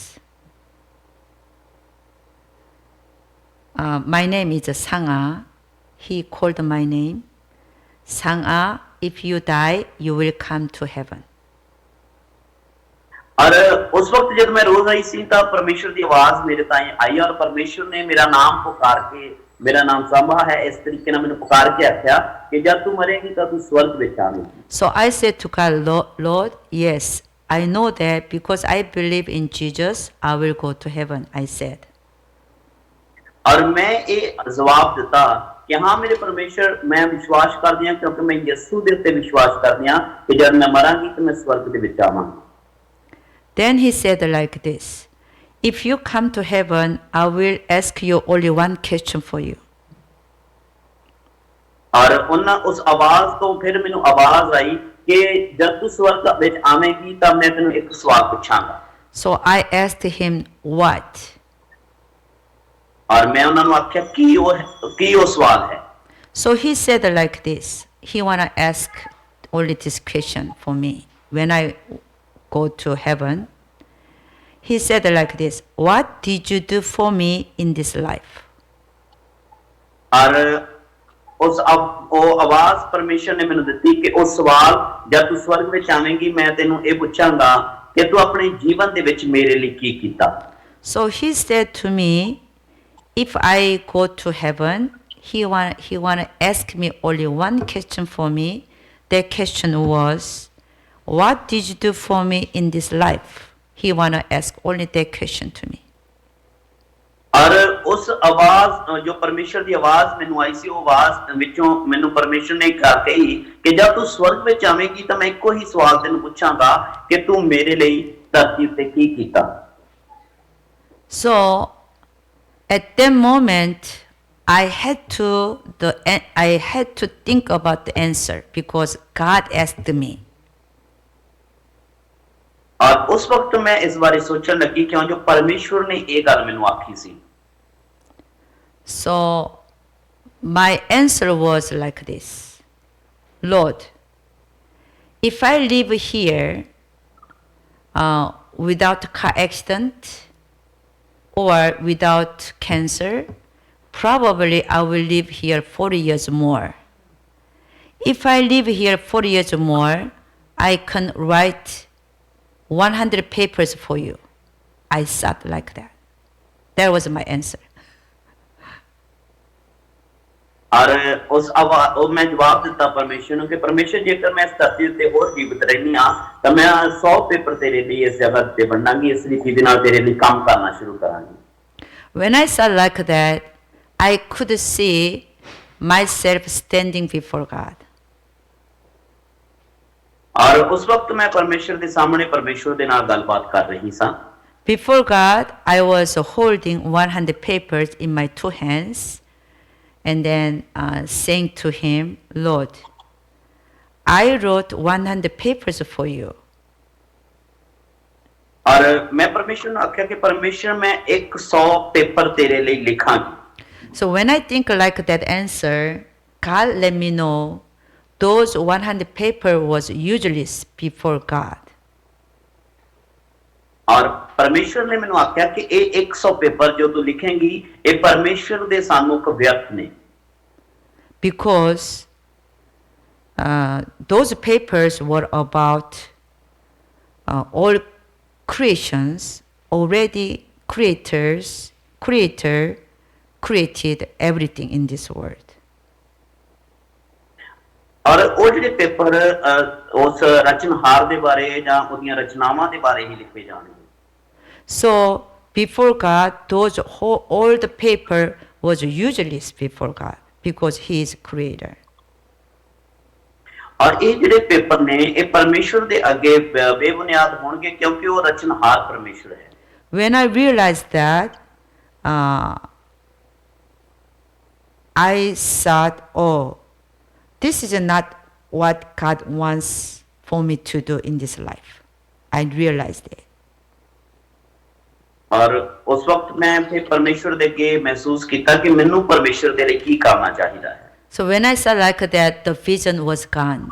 My name is Sangha. He called my name. Sangha, if you die, you will come to heaven. और उस वक्त जब मैं रो रही थी तब परमेश्वर की आवाज मेरे ताई आई और परमेश्वर ने मेरा नाम पुकार के मेरा नाम संभा है इस तरीके ने मैंने पुकार के आख्या कि जब तू मरेगी तो तू स्वर्ग में आवेगी So I said to God, Lord, yes, I know that because I believe in Jesus, I will go to heaven, I said. और मैं ये जवाब देता कि हाँ मेरे परमेश्वर मैं विश्वास कर दिया क्योंकि मैं यीशु दे उत्ते विश्वास कर दिया कि जब मैं मरांगी तो मैं स्वर्ग दे विच आवांगी Then he said like this, if you come to heaven, I will ask you only one question for you. और उस आवाज तो फिर मैंने आवाज आई कि जब तू स्वर्ग विच आवेगी तब मैं तेनू एक सवाल पूछांगा So I asked him, what? और मैं उन्हां नू आख्या की वो सवाल है So he said like this, he wanna ask only this question for me when I go to heaven. He said like this, what did you do for me in this life? और ਉਹ ਆਵਾਜ਼ ਪਰਮੇਸ਼ਰ ਨੇ ਮੈਨੂੰ ਦਿੱਤੀ ਕਿ ਉਹ ਸਵਾਲ ਜਦ ਤੂੰ ਸਵਰਗ ਵਿੱਚ ਆਵੇਂਗੀ ਮੈਂ ਤੈਨੂੰ ਇਹ ਪੁੱਛਾਂਗਾ ਕਿ ਤੂੰ ਆਪਣੇ ਜੀਵਨ ਦੇ ਵਿੱਚ ਮੇਰੇ ਲਈ ਕੀ ਕੀਤਾ। So he said to me, if I go to heaven, he want to ask me only one question for me. That question was, what did you do for me in this life? He want to ask only that question to me. और उस आवाज जो परमेश्वर की आवाज मैनू आई सी, आवाज विचों मैनू परमेश्वर ने कही कि जब तू स्वर्ग में आवेगी तो मैं एको ही सवाल तेन पूछांगा कि तू मेरे लिए धरती उत्ते की कीता। So at that moment I had to think about the answer because God asked me. और उस वक्त मैं इस बारे सोचने लगी क्यों जो परमेश्वर ने ये गल मैनू आखी सी। So my answer was like this, Lord, if I live here without car accident or without cancer, probably I will live here 40 years more. If I live here 40 years more, I can write 100 papers for you. I thought like that. That was my answer. और उस आवाज मैं जवाब दिता परमेश्वर को कि परमेश्वर जेकर मैं इस धरती उत्ते होर जीवित रहनी हां तो मैं 100 पेपर तेरे लिए इस जगह ते बनांगी, इस रीति दे नाल तेरे लिए काम करना शुरू करांगी। When I saw like that, I could see myself standing before God. और उस वक्त मैं परमेश्वर के सामने परमेश्वर के नाल गलबात कर रही सा। Before God, I was holding 100 papers in my two hands and then saying to him, Lord, I wrote 100 papers for you. और मैं परमेश्वर ने आख्या कि परमेश्वर मैं 100 पेपर तेरे लिए लिखांगी। So when I think like that answer, God let me know those 100 paper was useless before God. और परमेश्वर ने मैनू आख्या कि ये 100 पेपर जो तू लिखेंगी ये परमेश्वर दे सामूक व्यर्थ ने। Because those papers were about all creations, already creator created everything in this world. और ਉਹ ਜਿਹੜੇ ਪੇਪਰ ਉਸ ਰਚਨਹਾਰ ਦੇ ਬਾਰੇ ਜਾਂ ਉਹਦੀਆਂ ਰਚਨਾਵਾਂ ਦੇ ਬਾਰੇ ਹੀ ਲਿਖੇ ਜਾਣਗੇ। So before God, all the paper was useless before God because He is creator. और ਇਹ ਜਿਹੜੇ ਪੇਪਰ ਨੇ ਇਹ ਪਰਮੇਸ਼ਵਰ ਦੇ ਅੱਗੇ ਬੇਬੁਨਿਆਦ ਹੋਣਗੇ ਕਿਉਂਕਿ ਉਹ ਰਚਨਹਾਰ ਪਰਮੇਸ਼ਵਰ ਹੈ। When I realized that, I thought, oh, this is not what God wants for me to do in this life. I realized it. और उस वक्त मैं फिर परमेश्वर दे के महसूस किया कि मैनू परमेश्वर दे लिए की करना चाहिए है। So when I saw like that, the vision was gone.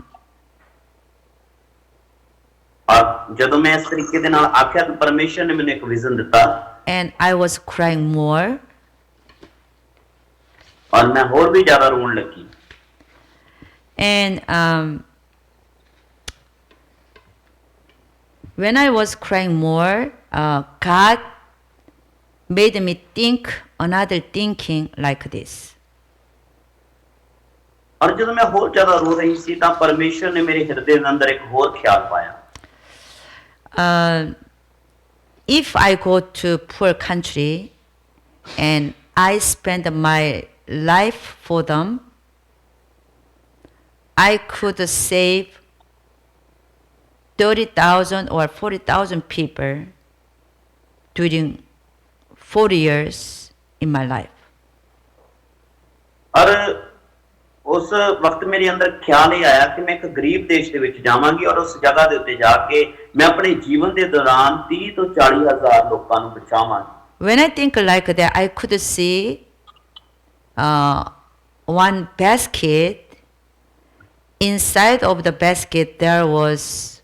और जब मैं इस तरीके दे नाल आख्या तो परमेश्वर ने मैंने एक विजन दिता। And I was crying more. और मैं और भी ज़्यादा रोने लगी। And when I was crying more, God made me think another thinking like this. और जब मैं और ज़्यादा रो रही थी तो परमेश्वर ने मेरे हृदय के अंदर एक और ख्याल पाया। If I go to poor country and I spend my life for them, I could save 30,000 or 40,000 people during 40 years in my life. और उस वक्त मेरे अंदर ख्याल ये आया कि मैं एक गरीब देश दे विच जावांगी और उस जगह दे उत्ते जाके मैं अपने जीवन दे दौरान 30 तो 40 हजार लोकां नूं बचावांगी। When I think like that, I could see one basket inside of the basket there was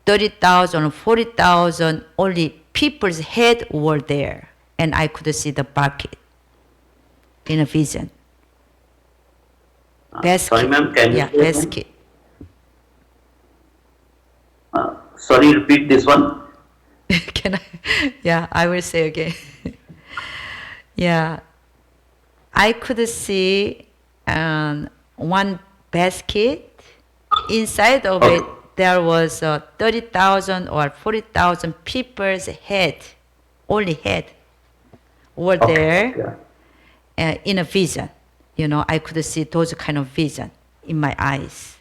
30,000 or 40,000 only people's head were there, and I could see the bucket in a vision. Basket. Sorry, ma'am, can you Yeah, say again? basket. Sorry, repeat this one. Can I? Yeah, I will say again. Yeah, I could see one basket. Inside of it, there was 30,000 or 40,000 people's head, only head, were there in a vision. You know, I could see those kind of vision in my eyes.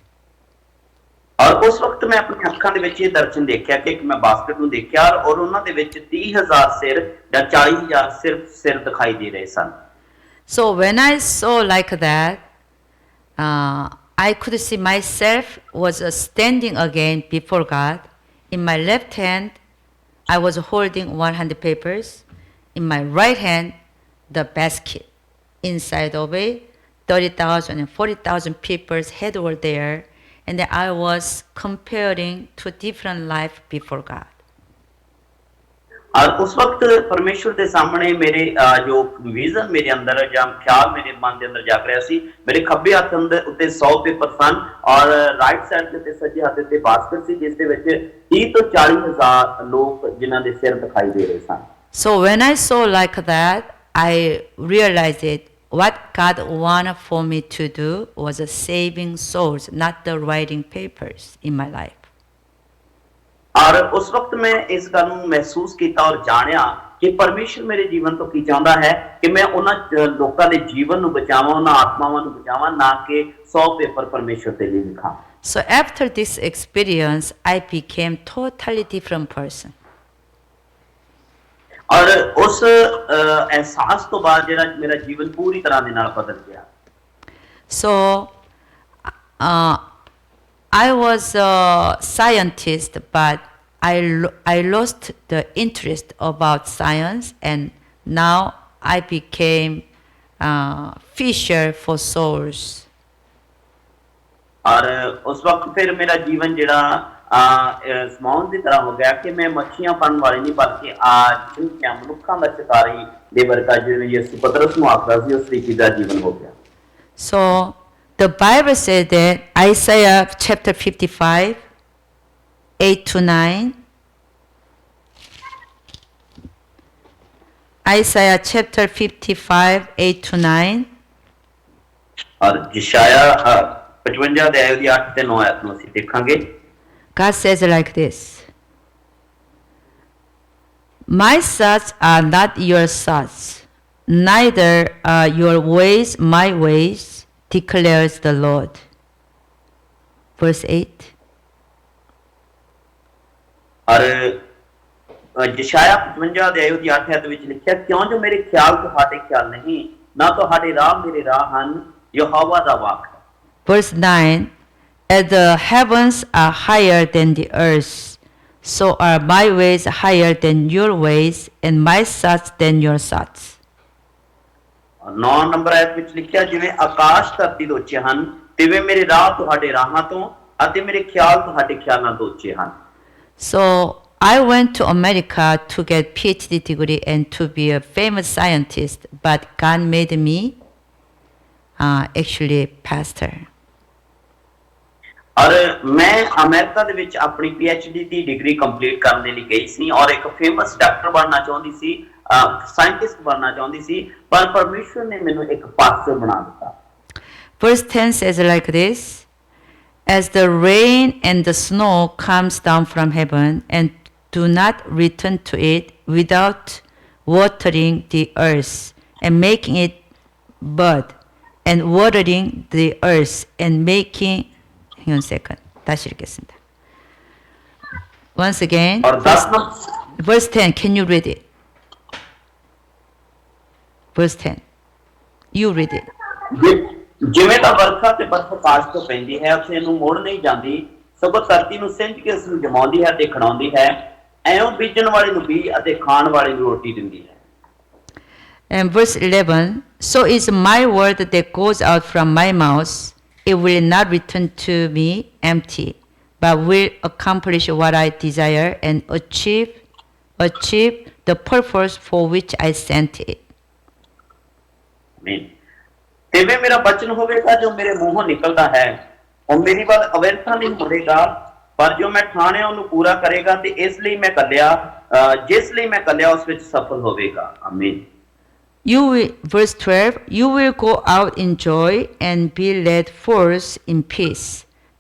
ਔਰ ਉਸ ਵਕਤ ਮੈਂ ਆਪਣੀ ਅੱਖਾਂ ਦੇ ਵਿੱਚ ਇਹ ਦਰਸ਼ਨ ਦੇਖਿਆ ਕਿ ਮੈਂ ਬਾਸਕਟ ਨੂੰ ਦੇਖਿਆ ਔਰ ਉਹਨਾਂ ਦੇ ਵਿੱਚ 30,000 ਸਿਰ ਜਾਂ 40,000 ਸਿਰ ਦਿਖਾਈ ਦੇ ਰਹੇ ਸਨ. So when I saw like that, I could see myself was standing again before God. In my left hand, I was holding 100 papers. In my right hand, the basket. Inside of it, 30,000 and 40,000 people's head were there. And then I was comparing two different life before God. और उस वक्त परमेश्वर के सामने मेरे जो vision मेरे अंदर या ख्याल मेरे मन के अंदर जाग रहा सी मेरे खब्बे हाथ अंदर उत्ते 100 पेपर सन और राइट साइड ते सज्जे हाथ ते बास्केट सी जिस दे विच 30 ਤੋਂ 40,000 लोग जिन्हां दे सिर दिखाई दे रहे सन. So when I saw like that, I realized it. What God wanted for me to do was saving souls, not the writing papers in my life. और उस वक्त मैं इस गल ਨੂੰ महसूस ਕੀਤਾ और जानिया कि परमेश्वर मेरे जीवन तो की चाहता है कि मैं उन्हां लोकां दे जीवन ਨੂੰ बचावां उन्हां आत्मावां ਨੂੰ बचावां ना कि 100 पेपर परमेश्वर ਦੇ ਲਈ ਲਿਖਾਂ. So after this experience, I became totally different person. और उस एहसास तो बाद जेड़ा मेरा जीवन पूरी तरह दे नाल बदल गया. So I was a scientist, but I lost the interest about science, and now I became fisher for souls. और उस वक्त फिर मेरा जीवन जेड़ा समाउन की तरह हो गया कि मैं मच्छियां फड़न वाली नहीं बल्कि आज जिनके मनुखों का शिकारी दे वर्गा जिवें यीशु पतरस ਨੂੰ ਆਖਦਾ ਸੀ ਉਸ ਤਰੀਕੇ ਦਾ ਜੀਵਨ ਹੋ ਗਿਆ. So the Bible said that Isaiah chapter 55, 8 to 9. Isaiah chapter 55, 8 to 9. और यशाया 55 ਅਧਿਆਇ ਦੀ 8 ਤੇ 9 ਆਇਤ ਨੂੰ ਅਸੀਂ ਦੇਖਾਂਗੇ. God says like this: My thoughts are not your thoughts, neither are your ways my ways, declares the Lord. Verse 8. और यशाया 55 ਅਧਿਆਇ ਦੀ 8 ਆਇਤ ਵਿੱਚ ਲਿਖਿਆ ਕਿਉਂ ਜੋ ਮੇਰੇ ਖਿਆਲ ਤੁਹਾਡੇ ਖਿਆਲ ਨਹੀਂ ਨਾ ਤੁਹਾਡੇ ਰਾਹ ਮੇਰੇ ਰਾਹ ਹਨ ਯਹੋਵਾ ਦਾ ਵਾਕ. Verse 9. As the heavens are higher than the earth, so are my ways higher than your ways, and my thoughts than your thoughts. 9 number ਆਇਤ ਵਿੱਚ ਲਿਖਿਆ ਜਿਵੇਂ ਆਕਾਸ਼ ਧਰਤੀ ਤੋਂ ਉੱਚੇ ਹਨ ਤਿਵੇਂ ਮੇਰੇ ਰਾਹ ਤੁਹਾਡੇ ਰਾਹਾਂ ਤੋਂ ਅਤੇ ਮੇਰੇ ਖਿਆਲ ਤੁਹਾਡੇ ਖਿਆਲਾਂ ਤੋਂ ਉੱਚੇ ਹਨ. So I went to America to get PhD degree and to be a famous scientist, but God made me actually pastor. और मैं अमेरिका ਦੇ ਵਿੱਚ ਆਪਣੀ PhD ਦੀ ਡਿਗਰੀ ਕੰਪਲੀਟ ਕਰਨ ਦੇ ਲਈ ਗਈ ਸੀ ਔਰ ਇੱਕ ਫੇਮਸ ਡਾਕਟਰ ਬਣਨਾ ਚਾਹੁੰਦੀ ਸੀ ਸਾਇੰਟਿਸਟ ਬਣਨਾ ਚਾਹੁੰਦੀ ਸੀ ਪਰ ਪਰਮੇਸ਼ਵਰ ਨੇ ਮੈਨੂੰ ਇੱਕ ਪਾਸਟਰ ਬਣਾ ਦਿੱਤਾ. Verse 10 says like this: As the rain and the snow comes down from heaven and do not return to it without watering the earth and making it bud and watering the earth and making Hang on a second. 다시 읽겠습니다. Once again, verse 10. Can you read it? Verse 10. You read it. ਜਿਵੇਂ ਤਾਂ ਵਰਖਾ ਤੇ ਬਰਫ਼ ਆਕਾਸ਼ ਤੋਂ ਪੈਂਦੀ ਹੈ ਉਸੇ ਨੂੰ ਮੋੜ ਨਹੀਂ ਜਾਂਦੀ ਸਗੋਂ ਧਰਤੀ ਨੂੰ ਸਿੰਜ ਕੇ ਉਸ ਨੂੰ ਜਮਾਉਂਦੀ ਹੈ ਤੇ ਖਿਡਾਉਂਦੀ ਹੈ ਐਉਂ ਬੀਜਣ ਵਾਲੇ ਨੂੰ ਬੀਜ ਅਤੇ ਖਾਣ ਵਾਲੇ ਨੂੰ ਰੋਟੀ ਦਿੰਦੀ ਹੈ. And verse 11. So is my word that goes out from my mouth. it will not return to me empty, but will accomplish what I desire and achieve the purpose for which I sent it. ਆਮੀਨ। ਤਿਵੇਂ ਮੇਰਾ ਬਚਨ ਹੋਵੇਗਾ ਜੋ ਮੇਰੇ ਮੂੰਹੋਂ ਨਿਕਲਦਾ ਹੈ ਉਹ ਮੇਰੀ ਵੱਲ ਅਵਿਰਥਾ ਨਹੀਂ ਮੁੜੇਗਾ, ਪਰ ਜੋ ਮੈਂ ਠਾਣਿਆ ਉਹਨੂੰ ਪੂਰਾ ਕਰੇਗਾ ਤੇ ਇਸ ਲਈ ਮੈਂ ਕੱਲਿਆ ਜਿਸ ਲਈ ਮੈਂ ਕੱਲਿਆ ਉਸ ਵਿੱਚ ਸਫਲ ਹੋਵੇਗਾ। ਆਮੀਨ। You will, verse 12, you will go out in joy and be led forth in peace.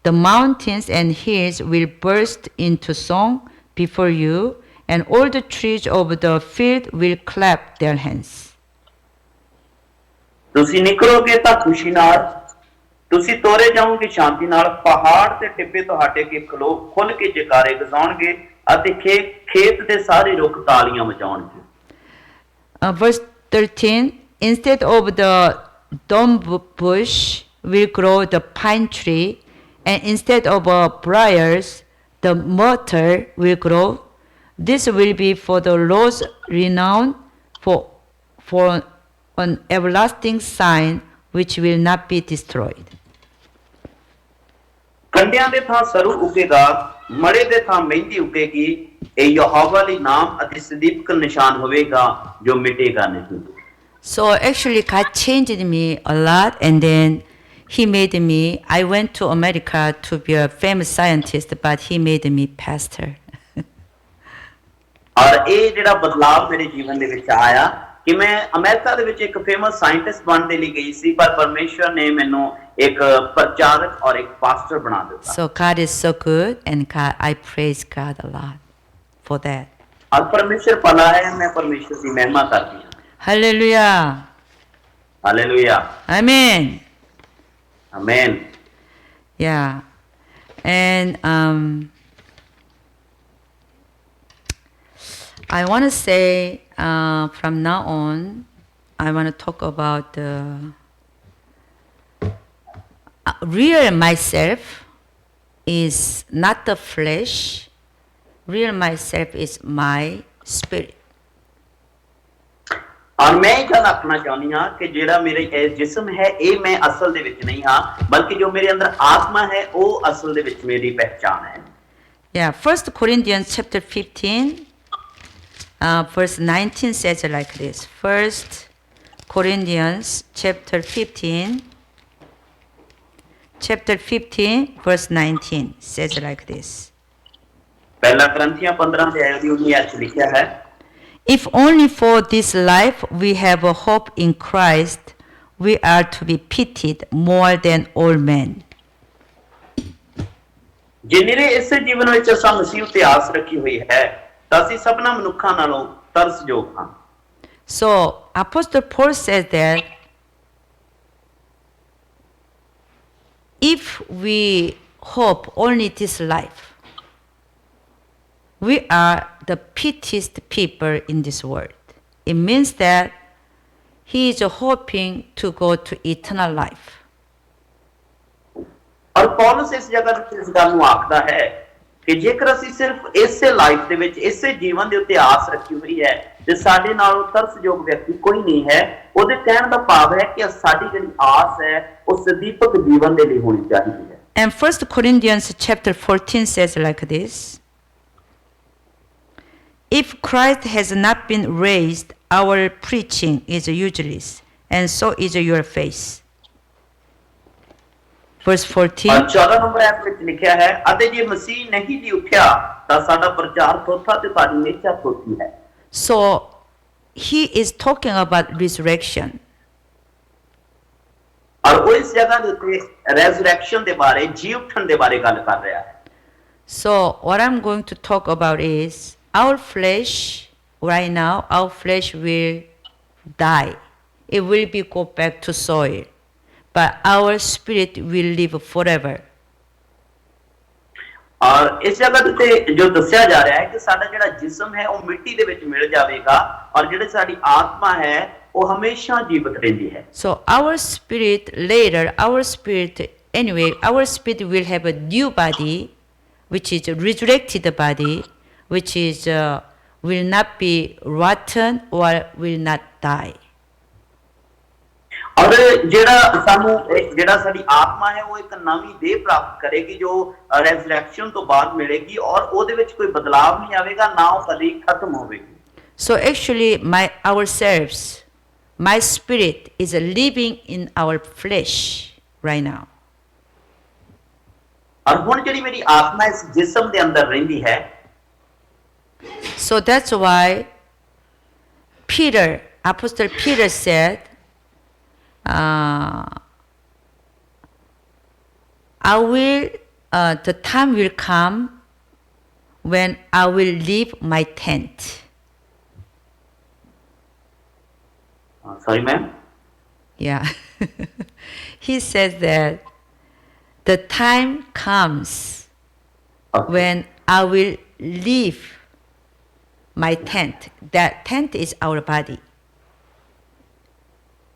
The mountains and hills will burst into song before you, and all the trees of the field will clap their hands. ਤੁਸੀਂ ਨਿਕਲੋਗੇ ਤਾਂ ਖੁਸ਼ੀ ਨਾਲ, ਤੁਸੀਂ ਤੋਰੇ ਜਾਓਗੇ ਸ਼ਾਂਤੀ ਨਾਲ, ਪਹਾੜ ਤੇ ਟਿੱਬੇ ਤੁਹਾਡੇ ਕੇ ਖੁੱਲ ਕੇ ਜੈਕਾਰੇ ਗਾਉਣਗੇ ਅਤੇ ਖੇਤ ਦੇ ਸਾਰੇ ਰੁੱਖ ਤਾਲੀਆਂ ਵਜਾਉਣਗੇ। Verse 13, instead of the thorn bush will grow the pine tree, and instead of briars the myrtle will grow. This will be for the Lord's renown, for an everlasting sign which will not be destroyed. ਕੰਡਿਆਂ ਦੇ ਥਾਂ ਸਰੂ ਉਗੇਗਾ, ਮੜੇ ਦੇ ਥਾਂ ਮਹਿੰਦੀ ਉਗੇਗੀ, ਇਹ ਯਹੋਵਾ ਲਈ ਨਾਮ ਅਤੇ ਸਦੀਕ ਨਿਸ਼ਾਨ ਹੋਵੇਗਾ ਜੋ ਮਿਟੇਗਾ ਨਹੀਂ। So actually God changed me a lot, and then he made me, I went to America to be a famous scientist, but he made me pastor. ਔਰ ਇਹ ਜਿਹੜਾ ਬਦਲਾਵ ਮੇਰੇ ਜੀਵਨ ਦੇ ਵਿੱਚ ਆਇਆ ਕਿ ਮੈਂ ਅਮਰੀਕਾ ਦੇ ਵਿੱਚ ਇੱਕ ਫੇਮਸ ਸਾਇੰਟਿਸਟ ਬਣਨ ਦੇ ਲਈ ਗਈ ਸੀ, ਪਰ ਪਰਮੇਸ਼ਵਰ ਨੇ ਮੈਨੂੰ ਇੱਕ ਪ੍ਰਚਾਰਕ ਔਰ ਇੱਕ ਪਾਸਟਰ ਬਣਾ ਦਿੱਤਾ। So God is so good, and I praise God a lot for that. ਔਰ ਪਰਮੇਸ਼ਵਰ ਭਲਾ ਹੈ, ਮੈਂ ਪਰਮੇਸ਼ਵਰ ਦੀ ਮਹਿਮਾ ਕਰਦੀ ਹਾਂ। Hallelujah. Hallelujah. Amen. Amen. Yeah. And I want to say from now on, I want to talk about the real myself is not the flesh. Real myself is my spirit. ਔਰ ਮੈਂ ਇਹ ਗੱਲ ਆਖਣਾ ਚਾਹੁੰਦੀ ਹਾਂ ਕਿ ਜਿਹੜਾ ਮੇਰੇ ਇਹ ਜਿਸਮ ਹੈ ਇਹ ਮੈਂ ਅਸਲ ਦੇ ਵਿੱਚ ਨਹੀਂ ਹਾਂ, ਬਲਕਿ ਜੋ ਮੇਰੇ ਅੰਦਰ ਆਤਮਾ ਹੈ ਉਹ ਅਸਲ ਦੇ ਵਿੱਚ ਮੇਰੀ ਪਹਿਚਾਨ ਹੈ। Yeah, 1 Corinthians chapter 15, verse 19 says it like this. 1 Corinthians chapter 15, verse 19 says it like this. ਪਹਿਲਾ ਕਰੰਥੀਆਂ 15 ਦੇ ਅਧਿਆਇ ਦੀ 19 ਵਿੱਚ ਲਿਖਿਆ ਹੈ, If only for this life we have a hope in Christ, we are to be pitied more than all men. ਜੇ ਨਿਰੇ ਇਸੇ ਜੀਵਨ ਵਿੱਚ ਅਸਾਂ ਮਸੀਹ ਉੱਤੇ ਆਸ ਰੱਖੀ ਹੋਈ ਹੈ ਤਾਂ ਅਸੀਂ ਸਭਨਾ ਮਨੁੱਖਾਂ ਨਾਲੋਂ ਤਰਸਯੋਗ ਹਾਂ। So Apostle Paul says that if we hope only this life, we are the pitiest people in this world. It means that he is hoping to go to eternal life. ਔਰ ਪੌਲਸ ਇਸ ਜਗ੍ਹਾ ਤੇ ਇਸ ਗੱਲ ਨੂੰ ਆਖਦਾ ਹੈ ਕਿ ਜੇਕਰ ਅਸੀਂ ਸਿਰਫ ਇਸੇ ਲਾਈਫ ਦੇ ਵਿੱਚ ਇਸੇ ਜੀਵਨ ਦੇ ਉੱਤੇ ਆਸ ਰੱਖੀ ਹੋਈ ਹੈ ਤੇ ਸਾਡੇ ਨਾਲੋਂ ਤਰਸਯੋਗ ਵਿਅਕਤੀ ਕੋਈ ਨਹੀਂ ਹੈ, ਉਹਦੇ ਕਹਿਣ ਦਾ ਭਾਵ ਹੈ ਕਿ ਸਾਡੀ ਜਿਹੜੀ ਆਸ ਹੈ ਉਹ ਸਦੀਪਕ ਜੀਵਨ ਦੇ ਲਈ ਹੋਣੀ ਚਾਹੀਦੀ ਹੈ। And 1 Corinthians chapter 14 says like this. If Christ has not been raised, our preaching is useless, and so is your faith. Verse 14. 14 number app ਵਿੱਚ ਲਿਖਿਆ ਹੈ, ਅਤੇ ਜੇ ਮਸੀਹ ਨਹੀਂ ਜੀ ਉੱਠਿਆ ਤਾਂ ਸਾਡਾ ਪ੍ਰਚਾਰ ਥੋਥਾ ਤੇ ਸਾਡੀ ਨਿਹਚਾ ਥੋਥੀ ਹੈ। So he is talking about resurrection. ਔਰ ਉਹ ਇਸ ਜਗ੍ਹਾ ਦੇ ਉੱਤੇ ਰੈਜ਼ਰੈਕਸ਼ਨ ਦੇ ਬਾਰੇ, ਜੀ ਉੱਠਣ ਦੇ ਬਾਰੇ ਗੱਲ ਕਰ ਰਿਹਾ ਹੈ। So what I'm going to talk about is our flesh. Right now, our flesh will die. It will be go back to soil, but our spirit will live forever. ਔਰ ਇਸ ਜਗ੍ਹਾ ਤੇ ਜੋ ਦੱਸਿਆ ਜਾ ਰਿਹਾ ਹੈ ਕਿ ਸਾਡਾ ਜਿਹੜਾ ਜਿਸਮ ਹੈ ਉਹ ਮਿੱਟੀ ਦੇ ਵਿੱਚ ਮਿਲ ਜਾਵੇਗਾ ਔਰ ਜਿਹੜੀ ਸਾਡੀ ਆਤਮਾ ਹੈ ਉਹ ਹਮੇਸ਼ਾ ਜੀਵਤ ਰਹਿੰਦੀ ਹੈ। So our spirit will have a new body, which is a resurrected body, which is will not be rotten or will not die. ਔਰ ਜਿਹੜਾ ਸਾਡੀ ਆਤਮਾ ਹੈ ਉਹ ਇੱਕ ਨਵੀਂ ਦੇਹ ਪ੍ਰਾਪਤ ਕਰੇਗੀ ਜੋ ਰੈਜ਼ਰੈਕਸ਼ਨ ਤੋਂ ਬਾਅਦ ਮਿਲੇਗੀ ਔਰ ਉਹਦੇ ਵਿੱਚ ਕੋਈ ਬਦਲਾਵ ਨਹੀਂ ਆਵੇਗਾ ਨਾ ਉਹ ਕਦੀ ਖਤਮ ਹੋਵੇਗੀ So actually, ourselves, my spirit is living in our flesh right now. ਔਰ ਹੁਣ ਜਿਹੜੀ ਮੇਰੀ ਆਤਮਾ ਇਸ ਜਿਸਮ ਦੇ ਅੰਦਰ ਰਹਿੰਦੀ ਹੈ So that's why Apostle Peter said, the time will come when I will leave my tent. Sorry, ma'am. Yeah. He says that the time comes Okay. when I will leave my tent. That tent is our body.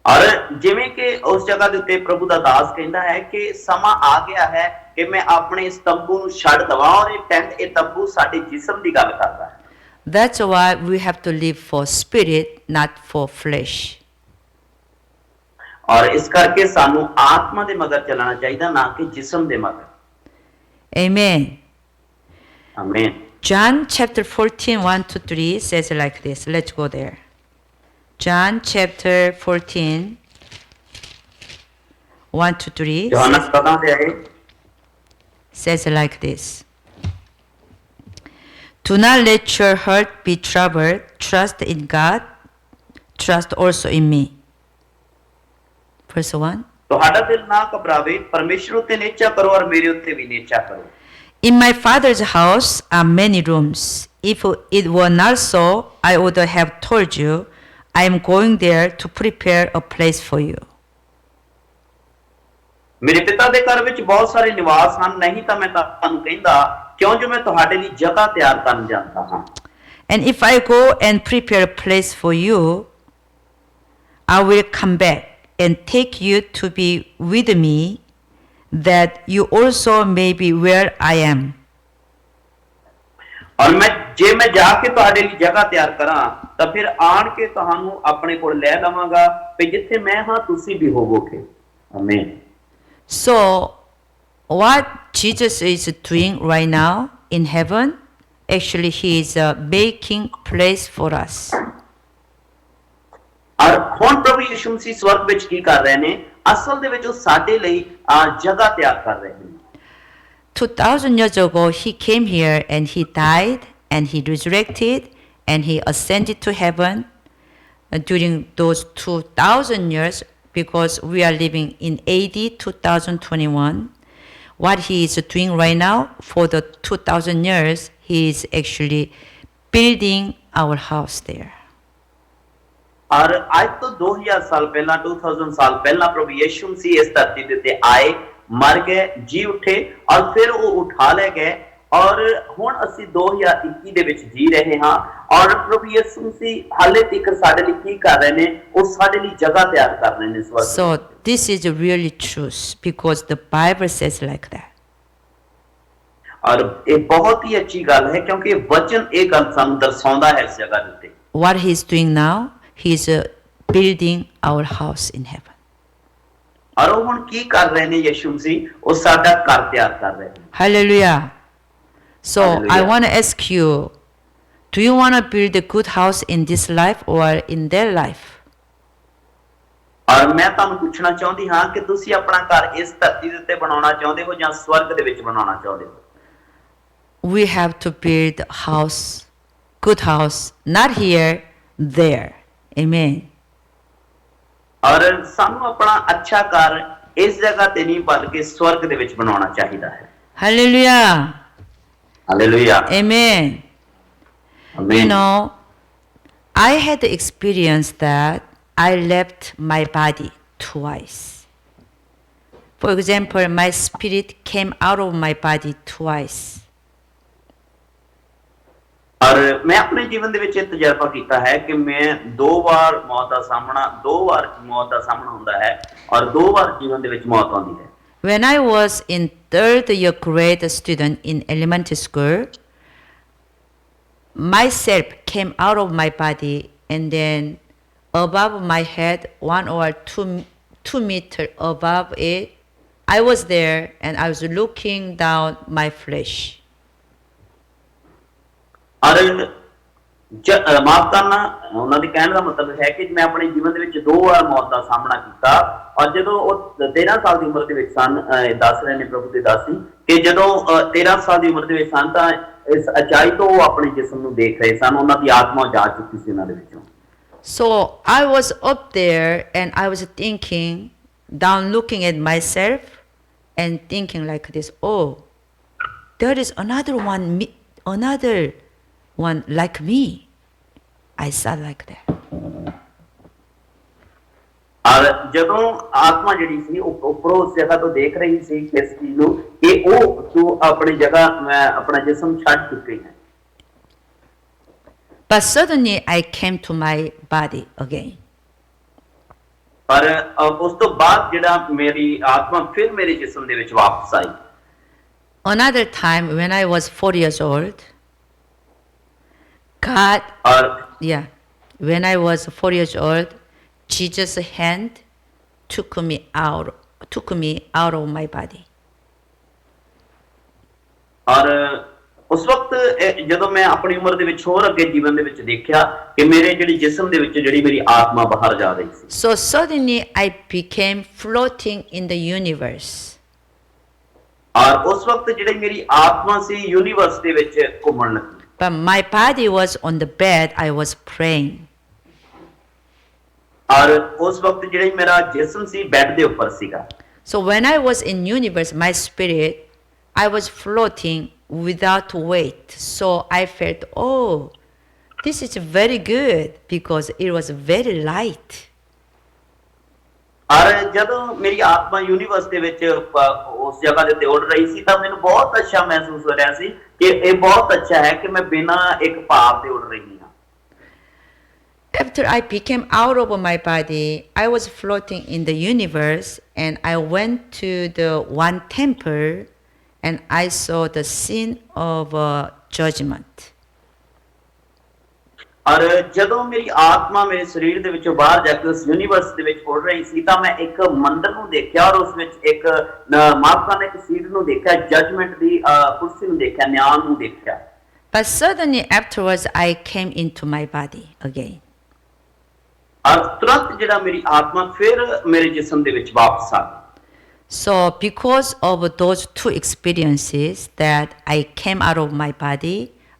ਔਰ ਜਿਵੇਂ ਕਿ ਉਸ ਜਗ੍ਹਾ ਦੇ ਉੱਤੇ ਪ੍ਰਭੂ ਦਾ ਦਾਸ ਕਹਿੰਦਾ ਹੈ ਕਿ ਸਮਾਂ ਆ ਗਿਆ ਹੈ ਕਿ ਮੈਂ ਆਪਣੇ ਇਸ ਤੰਬੂ ਨੂੰ ਛੱਡ ਦਵਾਂ ਔਰ ਇਹ ਤੰਬੂ ਸਾਡੇ ਜਿਸਮ ਦੀ ਗੱਲ ਕਰਦਾ ਹੈ That's why we have to live for spirit, not for flesh. ਔਰ ਇਸ ਕਰਕੇ ਸਾਨੂੰ ਆਤਮਾ ਦੇ ਮਗਰ ਚੱਲਣਾ ਚਾਹੀਦਾ ਨਾ ਕਿ ਜਿਸਮ ਦੇ ਮਗਰ Amen. ਆਮੀਨ John chapter 14, 1 to 3 says like this. Let's go there. John chapter 14, 1 to 3 ਯੋਹੰਨਾ 14 ਦੇ ਆਏ says like this. Do not let your heart be troubled. Trust in God. Trust also in me. Verse 1. ਤੁਹਾਡਾ ਦਿਲ ਨਾ ਘਬਰਾਵੇ ਪਰਮੇਸ਼ਰ ਉੱਤੇ ਨਿਹਚਾ ਕਰੋ ਔਰ ਮੇਰੇ ਉੱਤੇ ਵੀ ਨਿਹਚਾ ਕਰੋ In my Father's house are many rooms. If it were not so, I would have told you, I am going there to prepare a place for you. ਮੇਰੇ ਪਿਤਾ ਦੇ ਘਰ ਵਿੱਚ ਬਹੁਤ ਸਾਰੇ ਨਿਵਾਸ ਹਨ ਨਹੀਂ ਤਾਂ ਮੈਂ ਤੁਹਾਨੂੰ ਕਹਿੰਦਾ ਕਿਉਂ ਜੋ ਮੈਂ ਤੁਹਾਡੇ ਲਈ ਜਗ੍ਹਾ ਤਿਆਰ ਕਰਨ ਜਾਂਦਾ ਹਾਂ And if I go and prepare a place for you, I will come back and take you to be with me, that you also may be where I am. ਔਰ ਜੇ ਮੈਂ ਜਾ ਕੇ ਤੁਹਾਡੇ ਲਈ ਜਗ੍ਹਾ ਤਿਆਰ ਕਰਾਂ ਤਾਂ ਫਿਰ ਆਣ ਕੇ ਤੁਹਾਨੂੰ ਆਪਣੇ ਕੋਲ ਲੈ ਲਵਾਂਗਾ ਕਿ ਜਿੱਥੇ ਮੈਂ ਹਾਂ ਤੁਸੀਂ ਵੀ ਹੋਵੋਗੇ ਆਮੀਨ So, what Jesus is doing right now in heaven, actually he is making place for us. ਔਰ ਹੁਣ ਪ੍ਰਭੂ ਯਿਸੂ ਮਸੀਹ ਸਵਰਗ ਵਿੱਚ ਕੀ ਕਰ ਰਹੇ ਨੇ ਅਸਲ ਦੇ ਵਿੱਚ ਉਹ ਸਾਡੇ ਲਈ ਜਗ੍ਹਾ ਤਿਆਰ ਕਰ ਰਹੇ ਨੇ 2000 years ago, he came here and he died and he resurrected and he ascended to heaven during those 2000 years because we are living in AD 2021. What he is doing right now for the 2000 years, he is actually building our house there. ਔਰ ਅੱਜ ਤੋਂ 2000 ਸਾਲ ਪਹਿਲਾਂ 2000 ਸਾਲ ਪਹਿਲਾਂ ਪ੍ਰਭੂ ਯਿਸੂ ਮਸੀਹ ਇਸ ਧਰਤੀ ਦੇ ਉੱਤੇ ਆਏ ਮਰ ਗਏ ਜੀ ਉੱਠੇ ਔਰ ਫਿਰ ਉਹ ਉਠਾ ਲਏ ਗਏ ਔਰ ਹੁਣ ਅਸੀਂ 2021 ਦੇ ਵਿੱਚ ਜੀ ਰਹੇ ਹਾਂ ਔਰ ਪ੍ਰਭੂ ਯਿਸੂ ਮਸੀਹ ਹਾਲੇ ਤੱਕ ਸਾਡੇ ਲਈ ਕੀ ਕਰ ਰਹੇ ਨੇ ਉਹ ਸਾਡੇ ਲਈ ਜਗ੍ਹਾ ਤਿਆਰ ਕਰ ਰਹੇ ਨੇ ਸਵਰਗ So this is really truth because the Bible says like that. ਔਰ ਇਹ ਬਹੁਤ ਹੀ ਅੱਛੀ ਗੱਲ ਹੈ ਕਿਉਂਕਿ ਵਚਨ ਇਹ ਗੱਲ ਸਾਨੂੰ ਦਰਸਾਉਂਦਾ ਹੈ ਇਸ ਜਗ੍ਹਾ ਦੇ ਉੱਤੇ What he is doing now, he is building our house in heaven. ਔਰ ਉਹ ਹੁਣ ਕੀ ਕਰ ਰਹੇ ਨੇ ਯਿਸੂ ਮਸੀਹ ਉਹ ਸਾਡਾ ਘਰ ਤਿਆਰ ਕਰ ਰਹੇ ਨੇ Hallelujah. So Hallelujah. I want to ask you, do you want to build a good house in this life or in their life? ਔਰ ਮੈਂ ਤੁਹਾਨੂੰ ਪੁੱਛਣਾ ਚਾਹੁੰਦੀ ਹਾਂ ਕਿ ਤੁਸੀਂ ਆਪਣਾ ਘਰ ਇਸ ਧਰਤੀ ਦੇ ਉੱਤੇ ਬਣਾਉਣਾ ਚਾਹੁੰਦੇ ਹੋ ਜਾਂ ਸਵਰਗ ਦੇ ਵਿੱਚ ਬਣਾਉਣਾ ਚਾਹੁੰਦੇ ਹੋ We have to build a house, good house, not here, there. Amen. ਔਰ ਸਾਨੂੰ ਆਪਣਾ ਅੱਛਾ ਘਰ ਇਸ ਜਗ੍ਹਾ ਤੇ ਨਹੀਂ ਬਲਕਿ ਸਵਰਗ ਦੇ ਵਿੱਚ ਬਣਾਉਣਾ ਚਾਹੀਦਾ ਹੈ Hallelujah. Hallelujah Amen. You ਆਮੀਨ know, I had the experience that I left my body twice. For example, my spirit came out of my body twice. ਔਰ ਮੈਂ ਆਪਣੇ ਜੀਵਨ ਦੇ ਵਿੱਚ ਇਹ ਤਜਰਬਾ ਕੀਤਾ ਹੈ ਕਿ ਮੈਂ ਦੋ ਵਾਰ ਮੌਤ ਦਾ ਸਾਹਮਣਾ ਹੁੰਦਾ ਹੈ ਔਰ ਦੋ ਵਾਰ ਜੀਵਨ ਦੇ ਵਿੱਚ ਮੌਤ ਆਉਂਦੀ ਹੈ When I was in third year grade student in elementary school, myself came out of my body and then above my head 1 or 2 meters above it. I was there and I was looking down my flesh. ਔਰ ਮਾਫ ਕਰਨਾ, ਉਹਨਾਂ ਦੇ ਕਹਿਣ ਦਾ ਮਤਲਬ ਹੈ ਕਿ ਮੈਂ ਆਪਣੇ ਜੀਵਨ ਦੇ ਵਿੱਚ 2 ਵਾਰ ਮੌਤ ਦਾ ਸਾਹਮਣਾ ਕੀਤਾ। ਔਰ ਜਦੋਂ ਉਹ 13 ਸਾਲ ਦੀ ਉਮਰ ਦੇ ਵਿੱਚ ਸਨ, ਦੱਸ ਰਹੇ ਨੇ ਪ੍ਰਭੂ ਦੇ ਦਾਸੀ ਕਿ ਜਦੋਂ 13 ਸਾਲ ਦੀ ਉਮਰ ਦੇ ਵਿੱਚ ਸਨ ਤਾਂ ਇਸ ਅਚਾਈ ਤੋਂ ਉਹ ਆਪਣੇ ਜਿਸਮ ਨੂੰ ਦੇਖ ਰਹੇ ਸਨ, ਉਹਨਾਂ ਦੀ ਆਤਮਾ ਜਾ ਚੁੱਕੀ ਸੀ ਉਹਨਾਂ ਦੇ ਵਿੱਚੋਂ। So I was up there and I was thinking, down looking at myself and thinking like this, oh, there is another one like me. I saw like that. ਔਰ ਜਦੋਂ ਆਤਮਾ ਜਿਹੜੀ ਸੀ ਉਹ ਉੱਪਰੋਂ ਉਸ ਜਗ੍ਹਾ ਤੋਂ ਦੇਖ ਰਹੀ ਸੀ ਇਸ ਚੀਜ਼ ਨੂੰ ਕਿ ਉਹ ਤੂੰ ਆਪਣੀ ਜਗ੍ਹਾ ਆਪਣਾ ਜਿਸਮ ਛੱਡ ਚੁੱਕੀ ਹੈ। But suddenly I came to my body again. ਪਰ ਉਸ ਤੋਂ ਬਾਅਦ ਜਿਹੜਾ ਮੇਰੀ ਆਤਮਾ ਫਿਰ ਮੇਰੇ ਜਿਸਮ ਦੇ ਵਿੱਚ ਵਾਪਸ ਆਈ। Another time when I was 4 years old, God, when I was 4 years old, Jesus' hand took me out of my body. ਔਰ ਉਸ ਵਕਤ ਜਦੋਂ ਮੈਂ ਆਪਣੀ ਉਮਰ ਦੇ ਵਿੱਚ ਹੋਰ ਅੱਗੇ ਜੀਵਨ ਦੇ ਵਿੱਚ ਦੇਖਿਆ ਕਿ ਮੇਰੇ ਜਿਹੜੀ ਜਿਸਮ ਦੇ ਵਿੱਚ ਜਿਹੜੀ ਮੇਰੀ ਆਤਮਾ ਬਾਹਰ ਜਾ ਰਹੀ ਸੀ। So suddenly I became floating in the universe. ਔਰ ਉਸ ਵਕਤ ਜਿਹੜੀ ਮੇਰੀ ਆਤਮਾ ਸੀ ਯੂਨੀਵਰਸ ਦੇ ਵਿੱਚ ਘੁੰਮਣ ਲੱਗੀ। But my body was on the bed, I was praying. ਔਰ ਉਸ ਵਕਤ ਜਿਹੜੀ ਮੇਰਾ ਜਿਸਮ ਸੀ ਬੈੱਡ ਦੇ ਉੱਪਰ ਸੀਗਾ। So when I was in universe, my spirit, I was floating without weight. So I felt, oh, this is very good because it was very light. ਔਰ ਜਦੋਂ ਮੇਰੀ ਆਤਮਾ ਯੂਨੀਵਰਸ ਦੇ ਵਿੱਚ ਉਸ ਜਗ੍ਹਾ ਦੇ ਉੱਤੇ ਉੱਡ ਰਹੀ ਸੀ ਤਾਂ ਮੈਨੂੰ ਬਹੁਤ ਅੱਛਾ ਮਹਿਸੂਸ ਹੋ ਰਿਹਾ ਸੀ ਕਿ ਇਹ ਬਹੁਤ ਅੱਛਾ ਹੈ ਕਿ ਮੈਂ ਬਿਨਾਂ ਇੱਕ ਭਾਰ ਦੇ ਉੱਡ ਰਹੀ ਹਾਂ। After I became out of my body, I was floating in the universe and I went to the one temple and I saw the scene of judgment. ਔਰ ਜਦੋਂ ਮੇਰੀ ਆਤਮਾ ਮੇਰੇ ਸਰੀਰ ਦੇ ਵਿੱਚੋਂ ਬਾਹਰ ਜਾ ਕੇ ਉਸ ਯੂਨੀਵਰਸ ਦੇ ਵਿੱਚ ਉੱਡ ਰਹੀ ਸੀ ਤਾਂ ਮੈਂ ਇੱਕ ਮੰਦਰ ਨੂੰ ਦੇਖਿਆ ਔਰ ਉਸ ਵਿੱਚ ਇੱਕ ਮਾਪਕਾਂ ਨੇ ਇੱਕ ਸੀਟ ਨੂੰ ਦੇਖਿਆ, ਜਜਮੈਂਟ ਦੀ ਕੁਰਸੀ ਨੂੰ ਦੇਖਿਆ, ਨਿਆਂ ਨੂੰ ਦੇਖਿਆ। But suddenly afterwards I came into my body again. ਔਰ ਤੁਰੰਤ ਜਿਹੜਾ ਮੇਰੀ ਆਤਮਾ ਫਿਰ ਮੇਰੇ ਜਿਸਮ ਦੇ ਵਿੱਚ ਵਾਪਸ ਆ ਗਈ। So because of those 2 experiences that I came out of my body,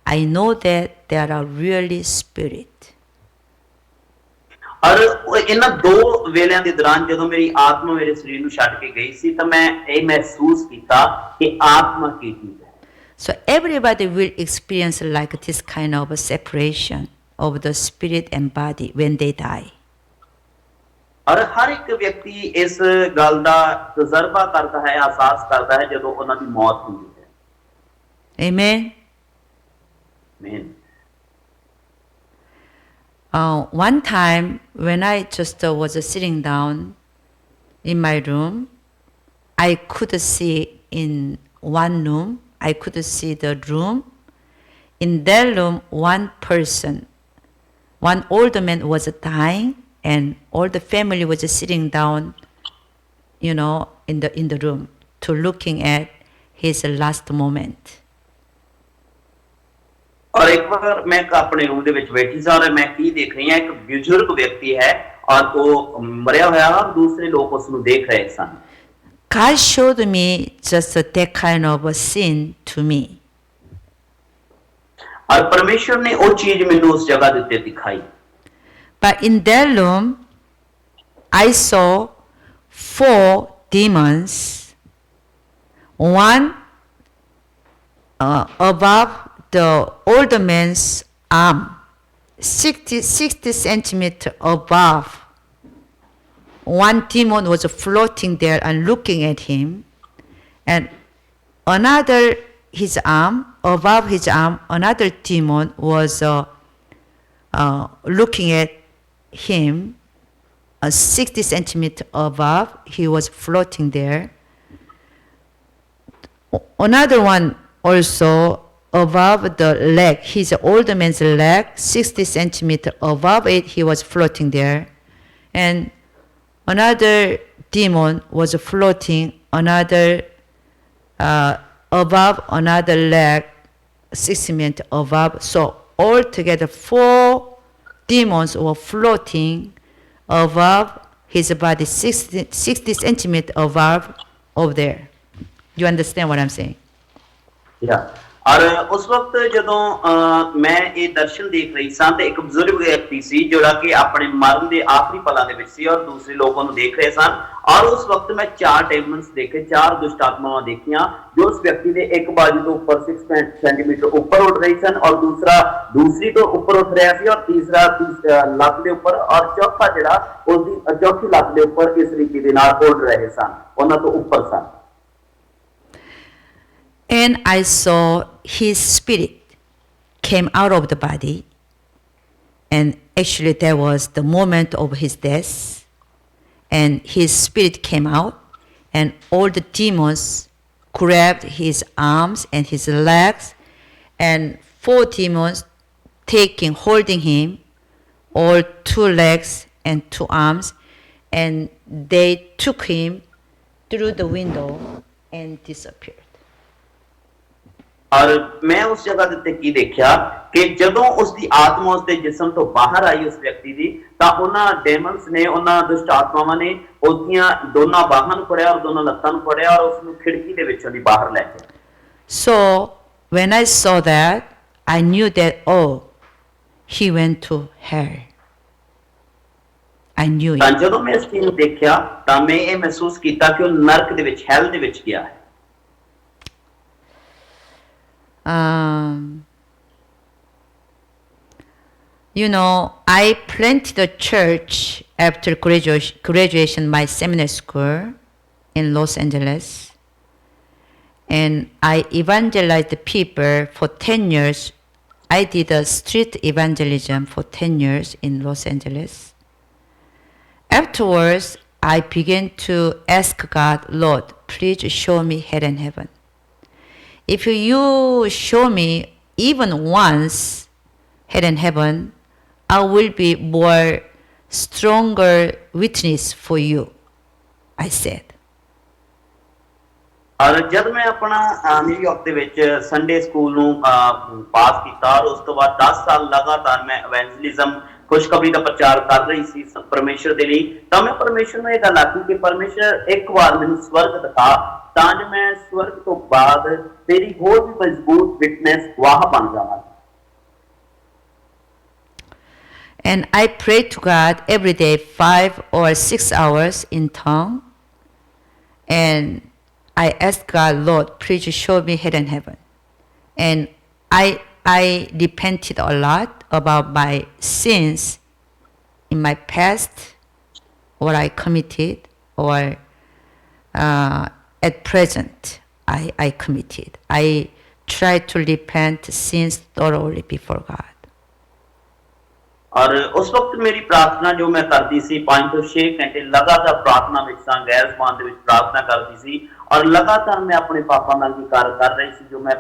I know that there are really spirit. ਔਰ ਇਹਨਾਂ 2 ਵੇਲਿਆਂ ਦੇ ਦੌਰਾਨ ਜਦੋਂ ਮੇਰੀ ਆਤਮਾ ਮੇਰੇ ਸਰੀਰ ਨੂੰ ਛੱਡ ਕੇ ਗਈ ਸੀ ਤਾਂ ਮੈਂ ਇਹ ਮਹਿਸੂਸ ਕੀਤਾ ਕਿ ਆਤਮਾ ਕੀ ਚੀਜ਼ ਹੈ। So everybody will experience like this kind of a separation of the spirit and body when they die. ਔਰ ਹਰ ਇੱਕ ਵਿਅਕਤੀ ਇਸ ਗੱਲ ਦਾ ਤਜਰਬਾ ਕਰਦਾ ਹੈ, ਅਹਿਸਾਸ ਕਰਦਾ ਹੈ ਜਦੋਂ ਉਹਨਾਂ ਦੀ ਮੌਤ ਹੁੰਦੀ ਹੈ। Amen. Amen. One time when I just was sitting down in my room, I could see in one room, I could see the room. In that room, one person, one older man was dying and all the family was sitting down, in the room to looking at his last moment. ਔਰ ਇੱਕ ਵਾਰ ਮੈਂ ਆਪਣੇ room ਦੇ ਵਿੱਚ ਬੈਠੀ ਸਾਂ ਔਰ ਮੈਂ ਕੀ ਦੇਖ ਰਹੀ ਹਾਂ, ਇੱਕ ਬਜ਼ੁਰਗ ਵਿਅਕਤੀ ਹੈ ਔਰ ਉਹ ਮਰਿਆ ਹੋਇਆ ਦੂਸਰੇ ਲੋਕ ਉਸ ਨੂੰ ਦੇਖ ਰਹੇ ਸਨ। God showed me just that kind of a scene to me. ਔਰ ਪਰਮੇਸ਼ਰ ਨੇ ਉਹ ਚੀਜ਼ ਮੈਨੂੰ ਉਸ ਜਗ੍ਹਾ ਦੇ ਉੱਤੇ ਦਿਖਾਈ। But in that room, I saw 4 demons, one above the older man's arm, 60 centimeters above. One demon was floating there and looking at him, and another, his arm, above his arm, another demon was looking at him, 60 centimeters above. He was floating there. Another one also above the leg, his older man's leg, 60 centimeters above it, he was floating there. And another demon was floating another above another leg, 6 meters above. So altogether 4 demons were floating above his body, 60 centimeters above over there. You understand what I'm saying? या और उस वक्त ਜਦੋਂ ਮੈਂ ਇਹ ਦਰਸ਼ਨ ਦੇਖ ਰਹੀ ਸਾਂ ਤੇ ਇੱਕ ਬਜ਼ੁਰਗ ਵਿਅਕਤੀ ਸੀ ਜਿਹੜਾ ਕਿ ਆਪਣੇ ਮਰਨ ਦੇ ਆਖਰੀ ਪਲਾਂ ਦੇ ਵਿੱਚ ਸੀ ਔਰ ਦੂਸਰੇ ਲੋਕ ਉਹਨੂੰ ਦੇਖ ਰਹੇ ਸਨ ਔਰ ਉਸ ਵਕਤ ਮੈਂ 4 ਡੈਮਨਸ ਦੇਖੇ 4 ਦੁਸ਼ਟ ਆਤਮਾਵਾਂ ਦੇਖੀਆਂ ਜੋ ਉਸ ਵਿਅਕਤੀ ਦੇ ਇੱਕ ਬਾਜੂ ਤੋਂ ਉੱਪਰ 6 ਸੈਂਟੀਮੀਟਰ ਉੱਪਰ ਉੱਡ ਰਹੀ ਸਨ ਔਰ ਦੂਸਰਾ ਦੂਸਰੀ ਤੋਂ ਉੱਪਰ ਉੱਠ ਰਿਹਾ ਸੀ ਔਰ ਤੀਸਰਾ ਲੱਤ ਦੇ ਉੱਪਰ ਔਰ ਚੌਥਾ ਜਿਹੜਾ ਉਸ ਦੀ ਚੌਥੀ ਲੱਤ ਦੇ ਉੱਪਰ ਇਸ ਰੀਤੀ ਦੇ ਨਾਲ ਉੱਡ ਰਹੇ ਸਨ ਉਹਨਾਂ ਤੋਂ ਉੱਪਰ ਸਨ And I saw his spirit came out of the body, and actually that was the moment of his death, and his spirit came out, and all the demons grabbed his arms and his legs, and 4 demons holding him, all 2 legs and 2 arms, and they took him through the window and disappeared. और मैं उस जगह ਦੇ ਉੱਤੇ ਕੀ ਦੇਖਿਆ ਕਿ ਜਦੋਂ ਉਸ ਦੀ ਆਤਮਾ ਉਸ ਦੇ ਜਿਸਮ ਤੋਂ ਬਾਹਰ ਆਈ ਉਸ ਵਿਅਕਤੀ ਦੀ ਤਾਂ ਉਹਨਾਂ ਡੈਮਨਸ ਨੇ ਉਹਨਾਂ ਦੁਸ਼ਟ ਆਤਮਾਵਾਂ ਨੇ ਉਸ ਦੀਆਂ ਦੋਨਾਂ ਬਾਹਾਂ ਨੂੰ ਫੜਿਆ ਔਰ ਦੋਨਾਂ ਲੱਤਾਂ ਨੂੰ ਫੜਿਆ ਔਰ ਉਸ ਨੂੰ ਖਿੜਕੀ ਦੇ ਵਿੱਚੋਂ ਦੀ ਬਾਹਰ ਲੈ ਗਏ So when I saw that, I knew that he went to hell. I knew ਤਾਂ it. ਜਦੋਂ ਮੈਂ ਇਸ ਚੀਜ਼ ਨੂੰ ਦੇਖਿਆ ਤਾਂ ਮੈਂ ਇਹ ਮਹਿਸੂਸ ਕੀਤਾ ਕਿ ਉਹ ਨਰਕ ਦੇ ਵਿੱਚ ਹੈਲ ਦੇ ਵਿੱਚ ਗਿਆ ਹੈ You know, I planted a church after graduation my seminary school in Los Angeles, and I evangelized people for 10 years. I did a street evangelism for 10 years in Los Angeles. Afterwards, I began to ask God, Lord, please show me hell and heaven. If you show me even once hell and heaven, I will be more stronger witness for you, I said. ਔਰ ਜਦ ਮੈਂ ਆਪਣਾ New York ਦੇ ਵਿੱਚ Sunday school ਨੂੰ ਪਾਸ ਕੀਤਾ ਔਰ ਉਸ ਤੋਂ ਬਾਅਦ 10 ਸਾਲ ਲਗਾਤਾਰ ਮੈਂ ਇਵੈਂਜਲਿਜ਼ਮ ਖੁਸ਼ਖਬਰੀ ਦਾ ਪ੍ਰਚਾਰ ਕਰ ਰਹੀ ਸੀ ਪਰਮੇਸ਼ਰ ਦੇ ਲਈ ਤਾਂ ਮੈਂ ਪਰਮੇਸ਼ਰ ਨੂੰ ਇਹ ਗੱਲ ਆਖੀ ਕਿ ਪਰਮੇਸ਼ਰ ਇੱਕ ਵਾਰ ਮੈਨੂੰ ਸਵਰਗ ਦਿਖਾ ਤਾਂ ਜੋ ਮੈਂ ਸਵਰਗ ਤੋਂ ਬਾਅਦ ਤੇਰੀ ਹੋਰ ਵੀ ਮਜ਼ਬੂਤ ਵਿਟਨੈਸ ਗਵਾਹ ਬਣ ਜਾਵਾਂ And I pray to God every day 5 or 6 hours in tongue, and I ask God, Lord, please show me hell and heaven. And I repented a lot about my sins in my past, what I committed, or at present I committed. I try to repent sins thoroughly before God. और उस वक्त मेरी प्रार्थना जो मैं करती सी 5 ਤੋਂ 6 ਘੰਟੇ ਲਗਾਤਾਰ ਪ੍ਰਾਰਥਨਾ ਵਿੱਚ ਸਾਂ ਗੈਰ ਜ਼ਬਾਨ ਦੇ ਵਿੱਚ ਪ੍ਰਾਰਥਨਾ ਕਰਦੀ ਸੀ ਔਰ ਲਗਾਤਾਰ ਮੈਂ ਆਪਣੇ ਪਾਪਾਂ ਦਾ ਅੰਗੀਕਾਰ ਕਰ ਰਹੀ ਸੀ ਜੋ ਮੈਂ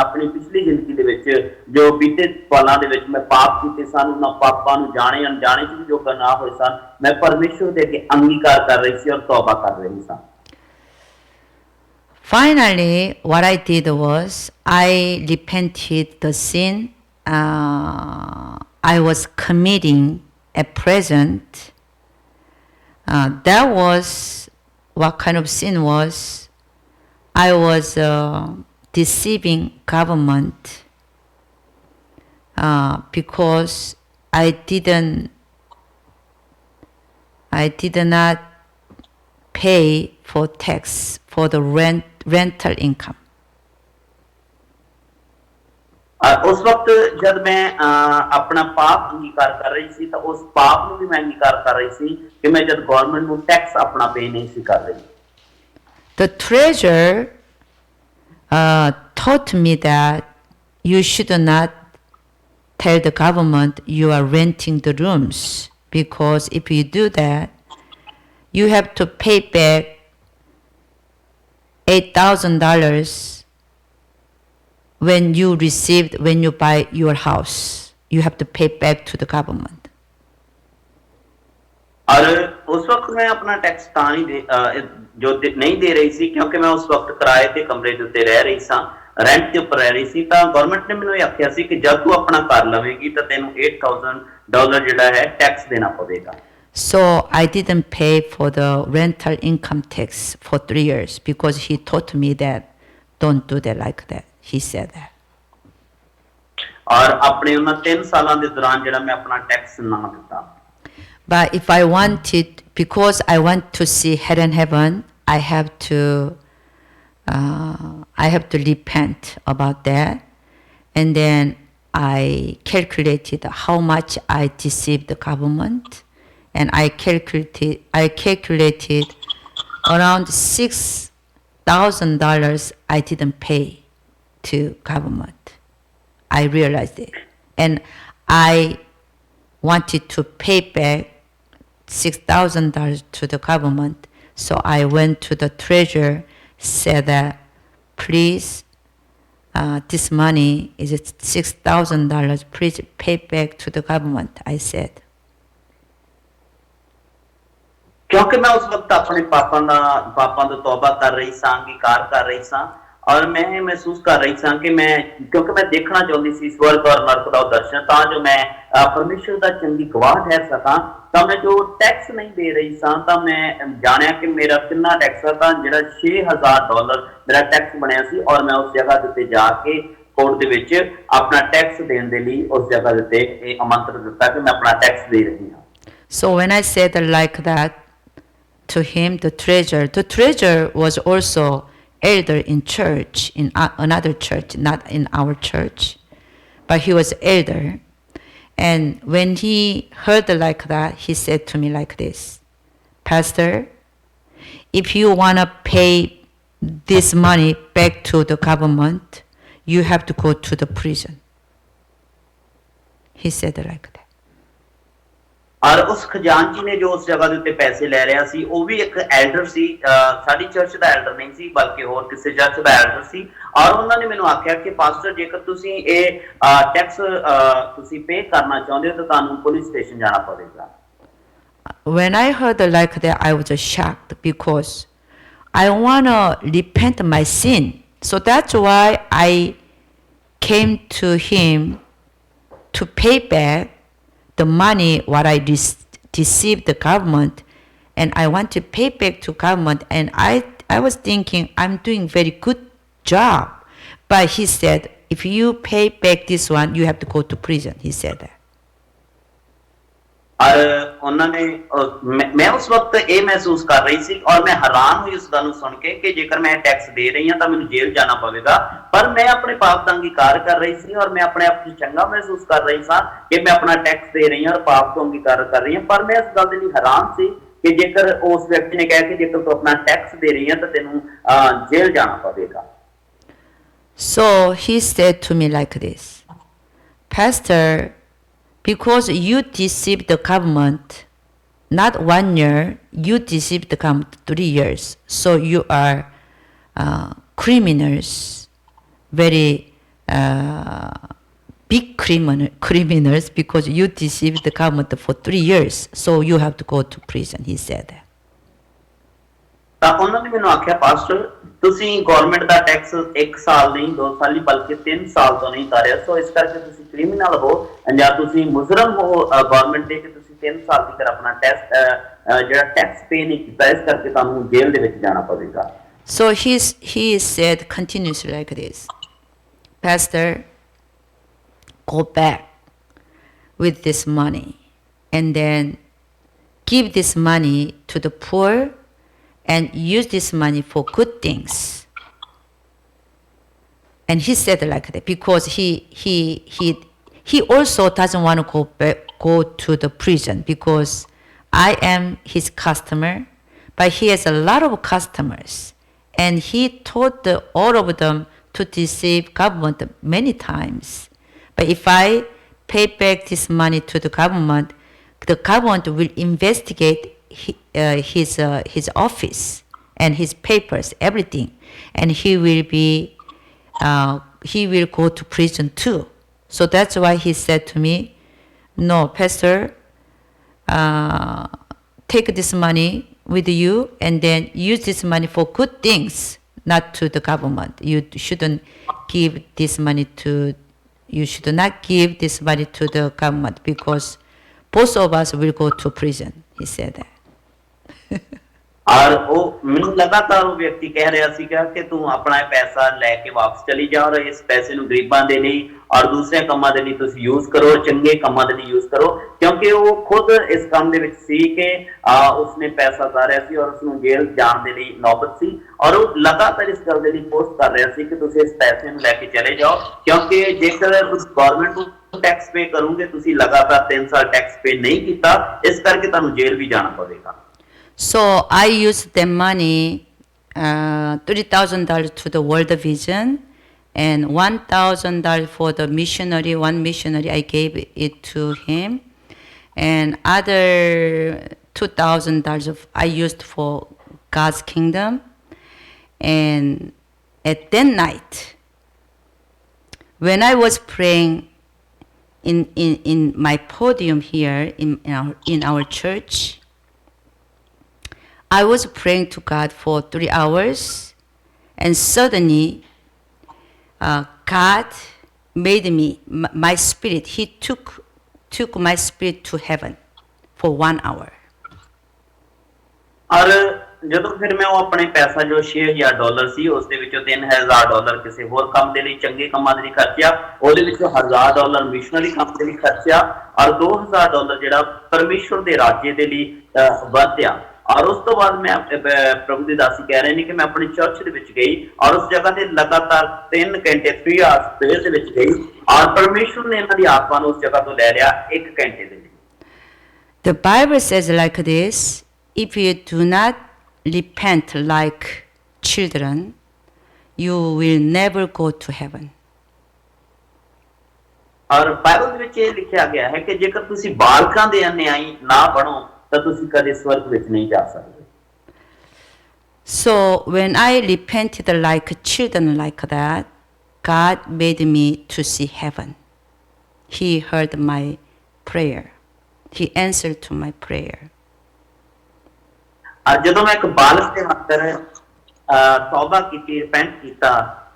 ਆਪਣੀ ਪਿਛਲੀ ਜ਼ਿੰਦਗੀ ਦੇ ਵਿੱਚ ਜੋ ਬੀਤੇ ਪਲਾਂ ਦੇ ਵਿੱਚ ਮੈਂ ਪਾਪ ਕੀਤੇ ਸਨ ਉਹਨਾਂ ਪਾਪਾਂ ਨੂੰ ਜਾਣੇ ਅਣਜਾਣੇ ਚ ਵੀ ਜੋ ਗੁਨਾਹ ਹੋਏ ਸਨ ਮੈਂ ਪਰਮੇਸ਼ਰ ਦੇ ਅੱਗੇ ਅੰਗੀਕਾਰ ਕਰ ਰਹੀ ਸੀ ਔਰ ਤੌਬਾ ਕਰ ਰਹੀ ਸਾਂ Finally, what I did was I repented the sin I was committing at present. That was what kind of sin was. I was deceiving government because I did not pay for tax for the rental income. उस वक्त जब मैं अपना पाप अंगीकार कर रही थी तो उस पाप ਨੂੰ ਵੀ ਮੈਂ ਅੰਗੀਕਾਰ ਕਰ ਰਹੀ ਸੀ ਕਿ ਮੈਂ ਜਦ ਗਵਰਨਮੈਂਟ ਨੂੰ ਟੈਕਸ ਆਪਣਾ ਪੇ ਨਹੀਂ ਸੀ ਕਰ ਰਹੀ The treasurer taught me that you should not tell the government you are renting the rooms because if you do that you have to pay back $8,000 when you buy your house. You have to pay back to the government. और उस वक्त मैं अपना tax ਤਾਂ ਨਹੀਂ नहीं दे रही सी क्योंकि मैं उस वक्त किराए ते कमरे ਦੇ ਉੱਤੇ ਰਹਿ ਰਹੀ ਸਾਂ ਰੈਂਟ ਤੇ ਉੱਪਰ ਰਹਿ ਰਹੀ ਸੀ ਤਾਂ ਗਵਰਨਮੈਂਟ ਨੇ ਮੈਨੂੰ ਇਹ ਆਖਿਆ ਸੀ ਕਿ ਜਦ ਤੂੰ ਆਪਣਾ ਘਰ ਲਵੇਂਗੀ ਤਾਂ ਤੈਨੂੰ $8,000 ਜਿਹੜਾ ਹੈ ਟੈਕਸ ਦੇਣਾ ਪਵੇਗਾ So I didn't pay for the rental income tax for 3 years because he taught me that don't do that like that. He said that. ਔਰ ਆਪਣੇ ਉਹਨਾਂ 3 ਸਾਲਾਂ ਦੇ ਦੌਰਾਨ ਜਿਹੜਾ ਮੈਂ ਆਪਣਾ ਟੈਕਸ ਨਾ ਦਿੱਤਾ But if I wanted, because I want to see hell and heaven, I have to repent about that, and then I calculated how much I deceived the government, and I calculated around $6,000 I didn't pay to government. I realized it, and I wanted to pay back $6,000 to the government. So I went to the treasurer, said that, please, this money is $6,000. Please pay back to the government. I said. ਕਿਉਂਕਿ ਮੈਂ ਉਸ ਵਕਤ ਆਪਣੇ ਪਾਪਾਂ ਤੋਂ ਤੌਬਾ ਕਰ ਰਹੀ ਸਾਂ ਅੰਗੀਕਾਰ ਕਰ ਰਹੀ ਸਾਂ ਔਰ ਮੈਂ ਇਹ ਮਹਿਸੂਸ ਕਰ ਰਹੀ ਸਾਂ ਕਿ ਕਿਉਂਕਿ ਮੈਂ ਦੇਖਣਾ ਚਾਹੁੰਦੀ ਸੀ ਸਵਰਗ ਔਰ ਨਰਕ ਦਾ ਦਰਸ਼ਨ ਤਾਂ ਜੋ ਮੈਂ ਪਰਮੇਸ਼ਰ ਦਾ ਚੰਗੀ ਗਵਾਹ ਠਹਿਰ ਸਕਾਂ ਤਾਂ ਮੈਂ ਜੋ ਟੈਕਸ ਨਹੀਂ ਦੇ ਰਹੀ ਸਾਂ ਤਾਂ ਮੈਂ ਜਾਣਿਆ ਕਿ ਮੇਰਾ ਕਿੰਨਾ ਟੈਕਸ ਹੈ ਤਾਂ ਜਿਹੜਾ $6,000 ਮੇਰਾ ਟੈਕਸ ਬਣਿਆ ਸੀ ਔਰ ਮੈਂ ਉਸ ਜਗ੍ਹਾ ਦੇ ਉੱਤੇ ਜਾ ਕੇ ਕੋਰਟ ਦੇ ਵਿੱਚ ਆਪਣਾ ਟੈਕਸ ਦੇਣ ਦੇ ਲਈ ਉਸ ਜਗ੍ਹਾ ਦੇ ਉੱਤੇ ਇਹ ਆਮੰਤਰਣ ਦਿੱਤਾ ਕਿ ਮੈਂ ਆਪਣਾ ਟੈਕਸ ਦੇ ਰਹੀ ਹਾਂ So when I said like that to him, the treasurer was also elder in church, in another church, not in our church, but he was elder. And when he heard like that, he said to me like this, Pastor, if you want to pay this money back to the government, you have to go to the prison. He said like that. ਔਰ ਉਸ ਖਜ਼ਾਨਚੀ ਨੇ ਜੋ ਉਸ ਜਗ੍ਹਾ ਦੇ ਉੱਤੇ ਪੈਸੇ ਲੈ ਰਿਹਾ ਸੀ ਉਹ ਵੀ ਇੱਕ ਐਲਡਰ ਸੀ ਸਾਡੀ ਚਰਚ ਦਾ ਐਲਡਰ ਨਹੀਂ ਸੀ ਬਲਕਿ ਹੋਰ ਕਿਸੇ ਚਰਚ ਦਾ ਐਲਡਰ ਸੀ ਔਰ ਉਹਨਾਂ ਨੇ ਮੈਨੂੰ ਆਖਿਆ ਕਿ ਪਾਸਟਰ ਜੇਕਰ ਤੁਸੀਂ ਇਹ ਟੈਕਸ ਤੁਸੀਂ ਪੇ ਕਰਨਾ ਚਾਹੁੰਦੇ ਹੋ ਤਾਂ ਤੁਹਾਨੂੰ ਪੁਲਿਸ ਸਟੇਸ਼ਨ ਜਾਣਾ ਪਵੇਗਾ When I heard like that, I was shocked because I want to repent my sin. So that's why I came to him to pay back the money what I deceived the government, and I want to pay back to government, and I was thinking I'm doing very good job, but he said if you pay back this one you have to go to prison. He said that. और उन्होंने मैं उस वक्त ये महसूस कर रही थी और मैं हैरान हुई उस गल सुन के कि जेकर मैं टैक्स दे रही हूं तो मैंने जेल जाना पवेगा पर मैं अपने पाप का अंगीकार कर रही थी और मैं अपने आप को चंगा महसूस कर रही था कि मैं अपना टैक्स दे रही हूं और पाप को अंगीकार कर रही हूं पर मैं इस गल के लिए हैरान थी कि जेकर उस व्यक्ति ने कहा कि जेकर तू अपना टैक्स दे रही है तो तेनू जेल जाना पवेगा So he said to me like this, Pastor, because you deceived the government, not 1 year, you deceived the government 3 years. So you are criminals, very big criminals because you deceived the government for 3 years. So you have to go to prison, he said that. ਤਾਂ ਉਹਨਾਂ ਨੇ ਮੈਨੂੰ ਆਖਿਆ pastor ਤੁਸੀਂ government ਦਾ tax 1 ਸਾਲ ਨਹੀਂ 2 ਸਾਲ ਨਹੀਂ ਬਲਕਿ 3 ਸਾਲ ਤੋਂ ਨਹੀਂ ਕਰ ਰਹੇ ਸੋ ਇਸ ਕਰਕੇ ਤੁਸੀਂ ਕ੍ਰਿਮੀਨਲ ਹੋ ਜਾਂ ਤੁਸੀਂ ਮੁਜਰਮ ਹੋ ਗਵਰਨਮੈਂਟ ਦੇ ਕਿ ਤੁਸੀਂ 3 ਸਾਲ ਤੱਕ ਆਪਣਾ ਜਿਹੜਾ ਟੈਕਸ ਪੇ ਨਹੀਂ ਕੀਤਾ ਇਸ ਕਰਕੇ ਤੁਹਾਨੂੰ ਜੇਲ੍ਹ ਦੇ ਵਿੱਚ ਜਾਣਾ ਪਵੇਗਾ So he said continuously like this, Pastor, go back with this money and then give this money to the poor and use this money for good things. And he said like that because he also doesn't want to go to the prison because I am his customer, but he has a lot of customers, and he taught all of them to deceive government many times. But if I pay back this money to the government will investigate his office and his papers, everything, and he will go to prison too. So that's why he said to me, no, Pastor, take this money with you and then use this money for good things, not to the government. You shouldn't give this money to, you should not give this money to the government because both of us will go to prison, he said that. और वो ਮੈਨੂੰ लगातार वो व्यक्ति कह रहा ਸੀਗਾ ਕਿ ਤੂੰ ਆਪਣਾ ਇਹ ਪੈਸਾ ਲੈ ਕੇ ਵਾਪਸ ਚਲੀ ਜਾ ਔਰ ਇਸ ਪੈਸੇ ਨੂੰ ਗਰੀਬਾਂ ਦੇ ਲਈ ਔਰ ਦੂਸਰੇ ਕੰਮਾਂ ਦੇ ਲਈ ਤੁਸੀਂ ਯੂਜ਼ ਕਰੋ, ਚੰਗੇ ਕੰਮਾਂ ਦੇ ਲਈ ਯੂਜ਼ ਕਰੋ, ਕਿਉਂਕਿ ਉਹ ਖੁਦ ਇਸ ਕੰਮ ਦੇ ਵਿੱਚ ਸੀ ਕਿ ਉਸਨੇ ਪੈਸਾ ਉਤਾਰਿਆ ਸੀ ਔਰ ਉਸਨੂੰ ਜੇਲ੍ਹ ਜਾਣ ਦੇ ਲਈ ਨੌਬਤ ਸੀ ਔਰ ਉਹ ਲਗਾਤਾਰ ਇਸ ਗੱਲ ਦੇ ਲਈ ਪੋਸਟ ਕਰ ਰਿਹਾ ਸੀ ਕਿ ਤੁਸੀਂ ਇਸ ਪੈਸੇ ਨੂੰ ਲੈ ਕੇ ਚਲੇ ਜਾਓ, ਕਿਉਂਕਿ ਜੇਕਰ ਤੁਸੀਂ ਗਵਰਨਮੈਂਟ ਨੂੰ ਟੈਕਸ ਪੇ ਕਰੋਗੇ, ਤੁਸੀਂ ਲਗਾਤਾਰ 3 ਸਾਲ ਟੈਕਸ ਪੇ ਨਹੀਂ ਕੀਤਾ, ਇਸ ਕਰਕੇ ਤੁਹਾਨੂੰ ਜੇਲ੍ਹ ਵੀ ਜਾਣਾ ਪਵੇਗਾ। So I used the money, $3,000 to the World Vision and $1,000 for the missionary. One missionary, I gave it to him. And other $2,000 I used for God's kingdom. And at that night, when I was praying in my podium here in our church, I was praying to God for 3 hours, and suddenly God made me, my spirit, He took my spirit to heaven for 1 hour. और ਜਦੋਂ ਫਿਰ ਮੈਂ ਉਹ ਆਪਣੇ ਪੈਸਾ ਜੋ $6000 ਸੀ ਉਸ ਦੇ ਵਿੱਚੋਂ $3000 ਕਿਸੇ ਹੋਰ ਕੰਮ ਦੇ ਲਈ, ਚੰਗੇ ਕੰਮਾਂ ਦੇ ਲਈ ਖਰਚਿਆ, ਉਹਦੇ ਵਿੱਚੋਂ $1000 ਮਿਸ਼ਨਰੀ ਕੰਮ ਦੇ ਲਈ ਖਰਚਿਆ ਔਰ $2000 ਜਿਹੜਾ ਪਰਮੇਸ਼ਵਰ ਦੇ ਰਾਜੇ ਦੇ ਲਈ ਵਰਤਿਆ। और उस तो बाद मैं प्रभु दी दासी कह रहे हैं कि मैं अपनी चर्च दे विच गई और उस जगह ते लगातार 3 घंटे 3 आवर्स प्रेयर दे विच गई और परमेश्वर ने इन्हां दी आत्मा नु उस जगह तो ले लिया 1 घंटे दे विच। The Bible says like this, if you do not repent like children, you will never go to heaven. और बाइबल दे विच ये लिखा गया है कि जेकर तुसी बालकां दे अन्यायी ना बनो ਤਾਂ ਤੁਸੀਂ ਕਦੇ ਸਵਰਗ ਵਿੱਚ ਨਹੀਂ ਜਾ ਸਕਦੇ। So when I repented like children like that, God made me to see heaven. He heard my prayer. He answered to my prayer. ਜਦੋਂ ਮੈਂ ਇੱਕ ਬਾਲਕ ਦੇ ਹੱਥਰ ਤੌਬਾ ਕੀਤੀ, ਰਿਪੈਂਟ ਕੀਤਾ,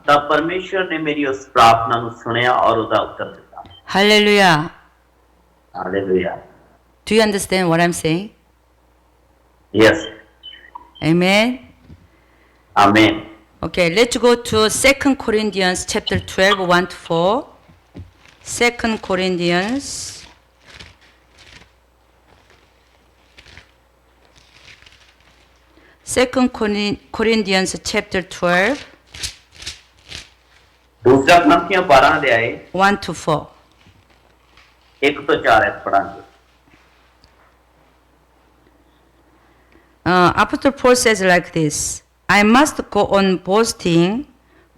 ਤਾਂ ਪਰਮੇਸ਼ਰ ਨੇ ਮੇਰੀ ਉਸ ਪ੍ਰਾਰਥਨਾ ਨੂੰ ਸੁਣਿਆ ਔਰ ਉਹਦਾ ਉੱਤਰ ਦਿੱਤਾ। Hallelujah. Hallelujah. Do you understand what I'm saying? Yes. Amen. Amen. Okay, let's go to 2 Corinthians chapter 12, 1 to 4. 2 Corinthians. Corinthians chapter 12, दूसरा क्रंथियों 12 अध्याय 1 to 4. 1 ਤੋਂ 4 ऐसे पढ़ांगे। Apostle Paul says like this, I must go on boasting,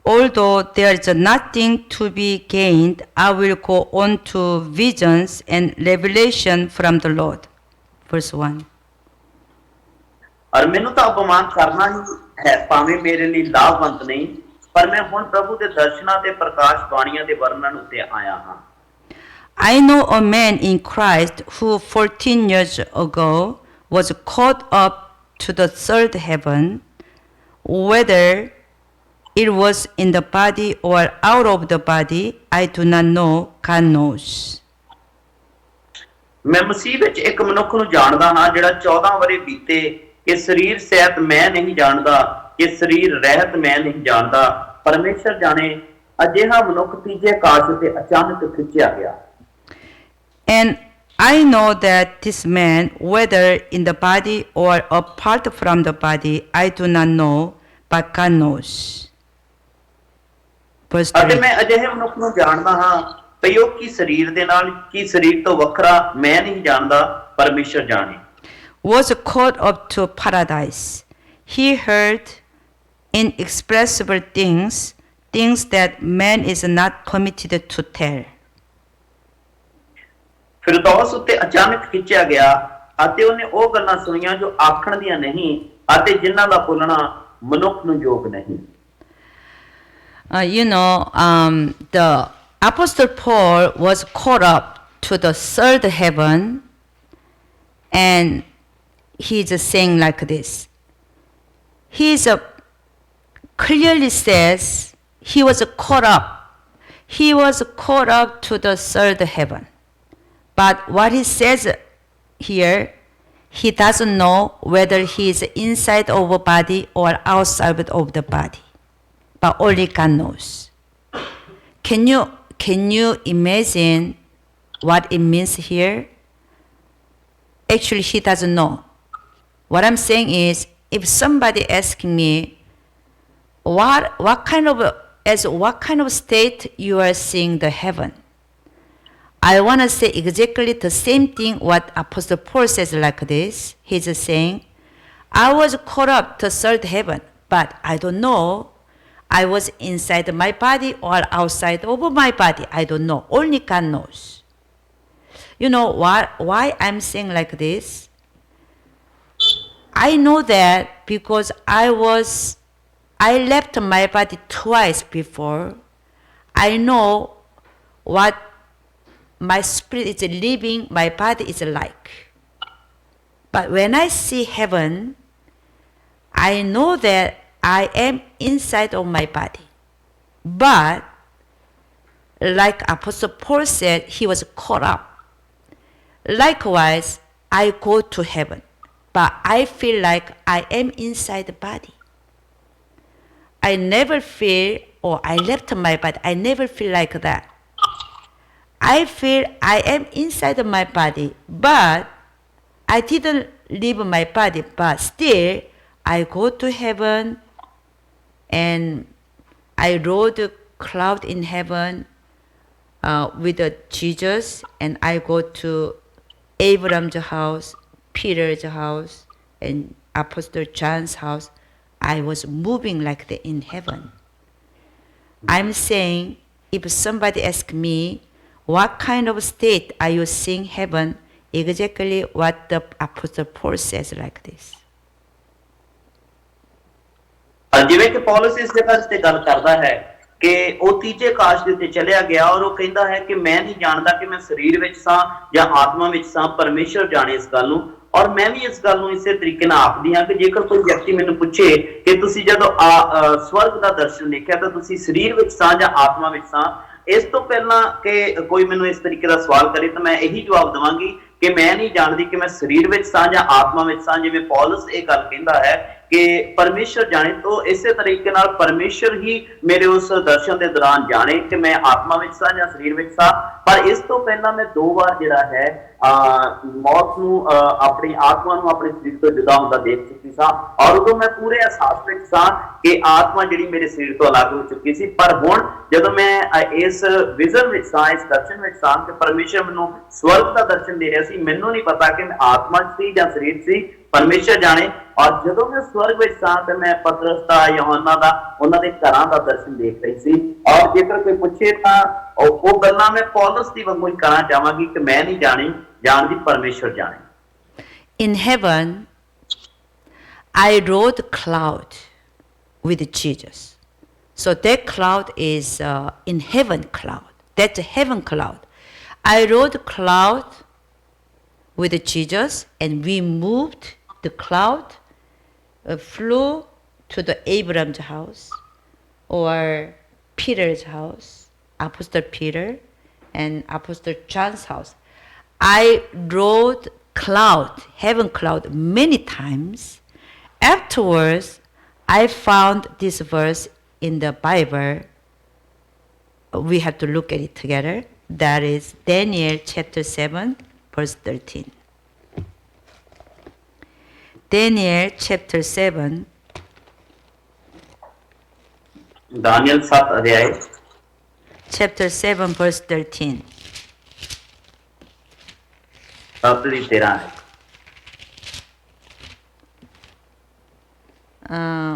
although there is nothing to be gained, I will go on to visions and revelation from the Lord. Verse 1. और मैंने तो अपमान करना ही है, भाਵੇਂ ਮੇਰੇ ਲਈ ਲਾਭਵੰਤ ਨਹੀਂ, ਪਰ ਮੈਂ ਹੁਣ ਪ੍ਰਭੂ ਦੇ ਦਰਸ਼ਨਾਂ ਤੇ ਪ੍ਰਕਾਸ਼ ਬਾਣੀਆਂ ਦੇ ਵਰਣਨ ਉੱਤੇ ਆਇਆ ਹਾਂ। I know a man in Christ who 14 years ago was caught up to the third heaven, whether it was in the body or out of the body, I do not know, God knows. ਮੈਂ ਮਸੀਹ ਵਿੱਚ ਇੱਕ ਮਨੁੱਖ ਨੂੰ ਜਾਣਦਾ ਹਾਂ ਜਿਹੜਾ 14 ਵਰੇ ਬੀਤੇ ਕਿ ਸਰੀਰ ਸਹਿਤ ਮੈਂ ਨਹੀਂ ਜਾਣਦਾ, ਕਿ ਸਰੀਰ ਰਹਿਤ ਮੈਂ ਨਹੀਂ ਜਾਣਦਾ, ਪਰਮੇਸ਼ਰ ਜਾਣੇ। ਅਜਿਹਾ ਮਨੁੱਖ ਤੀਜੇ ਆਕਾਸ਼ ਉੱਤੇ ਅਚਾਨਕ ਖਿੱਚਿਆ ਗਿਆ। And I know that this man, whether in the body or apart from the body, I do not know, but God knows. Verse 3. ਅਤੇ ਮੈਂ ਅਜਿਹੇ ਮਨੁੱਖ ਨੂੰ ਜਾਣਦਾ ਹਾਂ ਕਿ ਉਹ ਕੀ ਸਰੀਰ ਦੇ ਨਾਲ, ਕੀ ਸਰੀਰ ਤੋਂ ਵੱਖਰਾ ਮੈਂ ਨਹੀਂ ਜਾਣਦਾ, ਪਰਮੇਸ਼ਰ ਜਾਣੇ। Was caught up to paradise. He heard inexpressible things, things that man is not permitted to tell. ਫਿਰਦੌਸ ਉੱਤੇ ਅਚਾਨਕ ਖਿੱਚਿਆ ਗਿਆ ਅਤੇ ਉਹਨੇ ਉਹ ਗੱਲਾਂ ਸੁਣੀਆਂ ਜੋ ਆਖਣ ਦੀਆਂ ਨਹੀਂ ਅਤੇ ਜਿਨ੍ਹਾਂ ਦਾ ਬੋਲਣਾ ਮਨੁੱਖ ਨੂੰ ਯੋਗ ਨਹੀਂ। The Apostle Paul was caught up to the third heaven, and he's saying like this. He's clearly says he was caught up. He was caught up to the third heaven. But what he says here, he doesn't know whether he is inside of a body or outside of the body. But only God knows. Can you imagine what it means here? Actually, he doesn't know. What I'm saying is, if somebody asking me, what kind of state you are seeing the heaven, I want to say exactly the same thing what Apostle Paul says like this. He's saying, I was caught up to third heaven, but I don't know. I was inside my body or outside of my body. I don't know. Only God knows. You know why I'm saying like this? I know that because I left my body twice before. I know what my spirit is living, my body is like. But when I see heaven, I know that I am inside of my body. But like Apostle Paul said, he was caught up. Likewise, I go to heaven, but I feel like I am inside the body. I never feel, or I left my body, I never feel like that. I feel I am inside of my body, but I didn't leave my body, but still I go to heaven and I rode a cloud in heaven with Jesus, and I go to Abraham's house, Peter's house, and Apostle John's house. I was moving like that in heaven. I'm saying, if somebody asks me, what kind of state are you seeing heaven? Exactly what the Apostle Paul says like this. ਜਿਵੇਂ ਕਿ ਪੌਲਸ ਇਸ ਜਗ੍ਹਾ ਤੇ ਗੱਲ ਕਰਦਾ ਹੈ ਕਿ ਉਹ ਤੀਜੇ ਆਕਾਸ਼ ਦੇ ਉੱਤੇ ਚਲਿਆ ਗਿਆ ਔਰ ਉਹ ਕਹਿੰਦਾ ਹੈ ਕਿ ਮੈਂ ਨਹੀਂ ਜਾਣਦਾ ਕਿ ਮੈਂ ਸਰੀਰ ਵਿੱਚ ਸਾਂ ਜਾਂ ਆਤਮਾ ਵਿੱਚ ਸਾਂ, ਪਰਮੇਸ਼ਰ ਜਾਣੇ ਇਸ ਗੱਲ ਨੂੰ। ਔਰ ਮੈਂ ਵੀ ਇਸ ਗੱਲ ਨੂੰ ਇਸੇ ਤਰੀਕੇ ਨਾਲ ਆਖਦੀ ਹਾਂ ਕਿ ਜੇਕਰ ਕੋਈ ਵਿਅਕਤੀ ਮੈਨੂੰ ਪੁੱਛੇ ਕਿ ਤੁਸੀਂ ਜਦੋਂ ਸਵਰਗ ਦਾ ਦਰਸ਼ਨ ਦੇਖਿਆ ਤਾਂ ਤੁਸੀਂ ਸਰੀਰ ਵਿੱਚ ਸਾਂ ਜਾਂ ਆਤਮਾ ਵਿੱਚ ਸਾਂ, ਇਸ ਤੋਂ ਪਹਿਲਾਂ ਕਿ ਕੋਈ ਮੈਨੂੰ ਇਸ ਤਰੀਕੇ ਦਾ ਸਵਾਲ ਕਰੇ ਤਾਂ ਮੈਂ ਇਹੀ ਜਵਾਬ ਦੇਵਾਂਗੀ ਕਿ ਮੈਂ ਨਹੀਂ ਜਾਣਦੀ ਕਿ ਮੈਂ ਸਰੀਰ ਵਿੱਚ ਸਾਂ ਜਾਂ ਆਤਮਾ ਵਿੱਚ ਸਾਂ। ਜਿਵੇਂ ਪੌਲਸ ਇਹ ਗੱਲ ਕਹਿੰਦਾ ਹੈ कि परमेश्वर जाने, तो इसे तरीके नाल परमेश्वर ही मेरे उस दर्शन के दौरान जाने कि मैं आत्मा विच सा या शरीर विच सा। पर इस तो पहला मैं 2 बार जिहड़ा है मौत नूं अपनी आत्मा नूं अपने शरीर तो जुदा हुंदा देख चुकी सा और उदों मैं पूरे एहसास विच सा कि आत्मा जिहड़ी मेरे शरीर तो अलग हो चुकी सी। पर हुण जदों मैं इस विजन विच सा, इस दर्शन विच सा कि परमेश्वर मैनूं स्वर्ग दा दर्शन दे रहा सी, मैनूं नहीं पता कि मैं आत्मा सी या शरीर सी, परमेश्वर जाने। और जदों मैं स्वर्ग विच सा ते मैं पतरस दा, यूहन्ना दा, उन्हां दे घरां दा दर्शन देख रही सी। और जेकर कोई पूछे तां ओह गल्लां मैं पौलुस दी वांगू ही कहना चाहांगी कि मैं नहीं जानी, जानदी परमेश्वर जाने। In heaven, I rode cloud with Jesus. So that cloud is in heaven cloud. That's a heaven cloud. I rode cloud with Jesus, and we moved the cloud, flew to the Abraham's house or Peter's house, Apostle Peter and Apostle John's house. I rode cloud, heaven cloud, many times. Afterwards, I found this verse in the Bible. We have to look at it together. That is Daniel chapter 7, verse 13. Daniel chapter 7. Daniel 7 अध्याय Chapter 7, verse 13. 7-13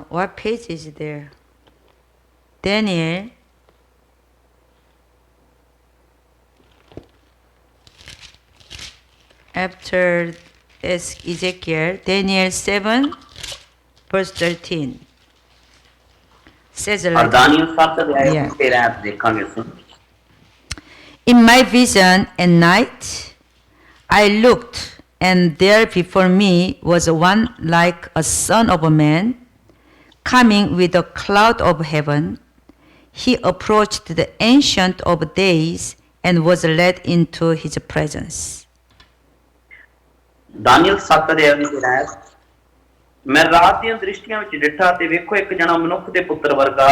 What page is there? Daniel. After Ezekiel, Daniel 7, verse 13. Says और like, Daniel 7 अध्याय Yeah. 13 देखेंगे सुन। In my vision at night, I looked, and there before me was one like a son of a man, coming with a cloud of heaven. He approached the Ancient of Days and was led into his presence. Daniel 7 ਦੇ ਅਧਿਆਇ ਵਿੱਚ ਹੈ, ਮੈਂ ਰਾਤ ਦੀਆਂ ਦ੍ਰਿਸ਼ਟੀਆਂ ਵਿੱਚ ਡਿੱਠਾ ਤੇ ਵੇਖੋ ਇੱਕ ਜਣਾ ਮਨੁੱਖ ਦੇ ਪੁੱਤਰ ਵਰਗਾ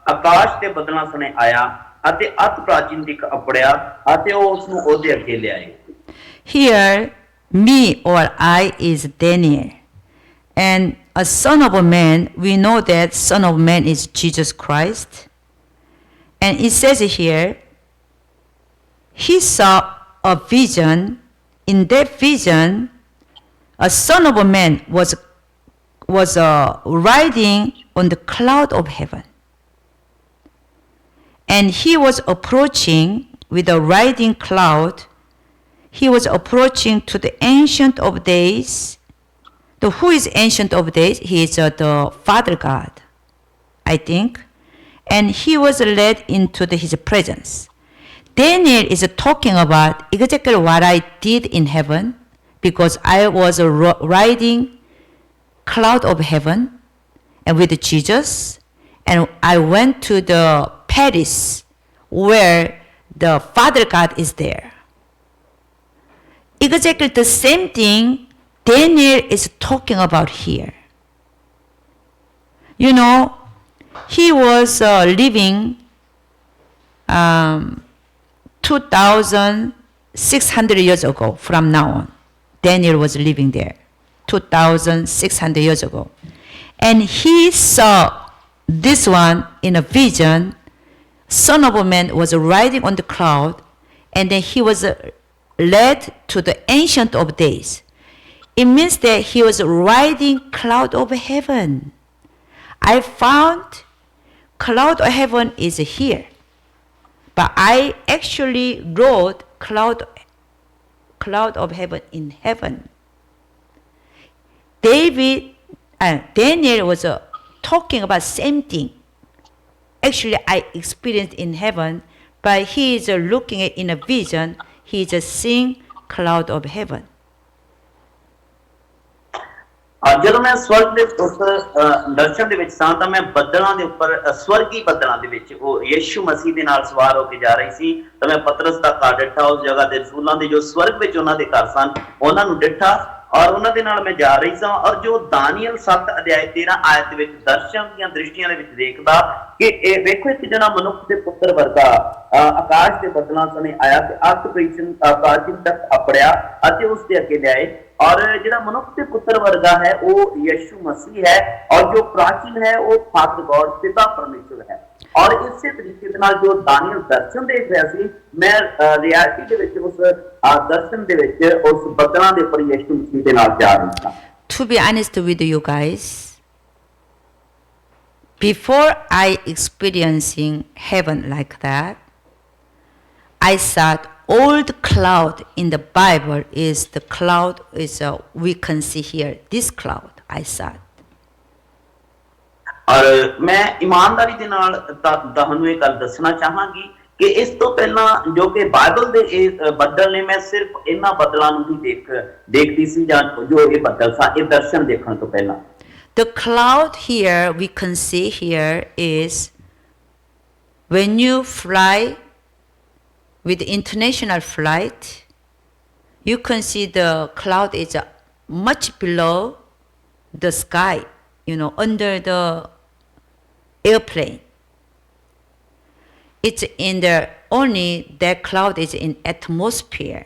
ਆਕਾਸ਼ ਦੇ ਬੱਦਲਾਂ ਸਣੇ ਆਇਆ ਅਤੇ ਅਤ ਪ੍ਰਾਚੀਨ ਦਿਕ ਅਪੜਿਆ ਅਤੇ ਉਹ ਉਸ ਨੂੰ ਉਹਦੇ ਅੱਗੇ ਲਿਆਏ. Here, me or I is Daniel. And a son of a man, we know that son of man is Jesus Christ. And it says here, he saw a vision. In that vision, a son of a man was riding on the cloud of heaven. And he was approaching with a riding cloud. He was approaching to the Ancient of Days. Who is Ancient of Days? He is the Father God, I think. And he was led into his presence. Daniel is talking about exactly what I did in heaven, because I was riding cloud of heaven and with Jesus, and I went to the Paris where the Father God is there. Exactly the same thing Daniel is talking about here. You know, he was living 2,600 years ago from now on. Daniel was living there 2,600 years ago. And he saw this one in a vision. Son of a man was riding on the cloud, and then he was led to the Ancient of Days. It means that he was riding cloud of heaven. I found cloud of heaven is here, but I actually rode cloud of heaven in heaven. Daniel was talking about same thing. Actually, I experienced in heaven, but he is looking at in a vision. He is seeing cloud of heaven. ਜਦੋਂ ਮੈਂ ਸਵਰਗ ਦੇ ਉਸ ਦਰਸ਼ਨ ਦੇ ਵਿੱਚ ਸਾਂ ਤਾਂ ਮੈਂ ਬੱਦਲਾਂ ਦੇ ਉੱਪਰ ਸਵਰਗੀ ਬੱਦਲਾਂ ਦੇ ਵਿੱਚ ਉਹ ਯਿਸੂ ਮਸੀਹ ਦੇ ਨਾਲ ਸਵਾਰ ਹੋ ਕੇ ਜਾ ਰਹੀ ਸੀ ਤਾਂ ਮੈਂ ਪਤਰਸ ਦਾ ਘਰ ਡਿੱਠਾ, ਉਸ ਜਗ੍ਹਾ ਦੇ ਰਸੂਲਾਂ ਦੇ ਜੋ ਸਵਰਗ ਵਿੱਚ ਉਹਨਾਂ ਦੇ ਘਰ ਸਨ ਉਹਨਾਂ ਨੂੰ ਡਿੱਠਾ ਔਰ ਉਹਨਾਂ ਦੇ ਨਾਲ ਮੈਂ ਜਾ ਰਹੀ ਸਾਂ। ਔਰ ਜੋ ਦਾਨੀਅਲ 7 ਅਧਿਆਇ 13 ਆਇਤ ਦੇ ਵਿੱਚ ਦਰਸ਼ਨ ਦੀਆਂ ਦ੍ਰਿਸ਼ਟੀਆਂ ਦੇ ਵਿੱਚ ਦੇਖਦਾ ਕਿ ਇਹ ਵੇਖੋ ਇੱਕ ਜਣਾ ਮਨੁੱਖ ਦੇ ਪੁੱਤਰ ਵਰਗਾ ਆਕਾਸ਼ ਦੇ ਬੱਦਲਾਂ ਸਣੇ ਆਇਆ ਤੇ ਅੱਤ ਪ੍ਰਾਚੀਨ ਤੱਕ ਅਪੜਿਆ ਅਤੇ ਉਸ ਦੇ ਅੱਗੇ ਲਿਆਏ। और जो मनुष्य के पुत्र वर्गा है वो यीशु मसीह है और जो प्राचीन है वो फादर गॉड पिता परमेश्वर है। और इसी तरीके के नाल जो दानियल दर्शन देख रहा सी मैं रियलिटी दे विच उस दर्शन दे विच उस बदलां दे उपर यीशु मसीह दे नाल जा रहा था। To be honest with you guys, before I experiencing heaven like that, I thought all the cloud in the Bible is the cloud is we can see here. This cloud, I thought. और मैं ईमानदारी दे नाल ਤੁਹਾਨੂੰ ਇਹ ਗੱਲ ਦੱਸਣਾ ਚਾਹਾਂਗੀ ਕਿ ਇਸ ਤੋਂ ਪਹਿਲਾਂ ਜੋ ਕਿ ਬਾਈਬਲ ਦੇ ਇਹ ਬੱਦਲ ਨੇ ਮੈਂ ਸਿਰਫ ਇਹਨਾਂ ਬੱਦਲਾਂ ਨੂੰ ਹੀ ਦੇਖਦੀ ਸੀ ਜਾਂ ਜੋ ਇਹ ਬੱਦਲ ਸਾ ਇਹ ਦਰਸ਼ਨ ਦੇਖਣ ਤੋਂ ਪਹਿਲਾਂ। The cloud here we can see here is when you fly with international flight, you can see the cloud is much below the sky, you know, under the airplane. It's in the only that cloud is in atmosphere.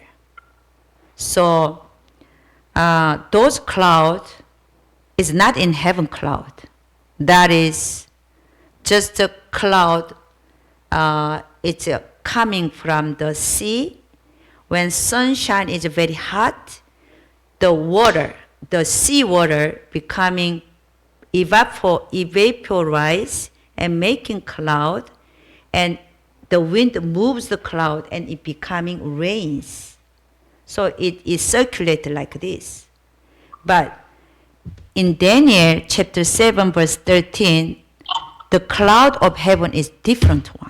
So those clouds is not in heaven cloud. That is just a cloud. It's coming from the sea. When sunshine is very hot, the sea water becoming evaporize and making cloud, and the wind moves the cloud and it becoming rains. So it is circulated like this. But in Daniel chapter 7 verse 13, the cloud of heaven is different one.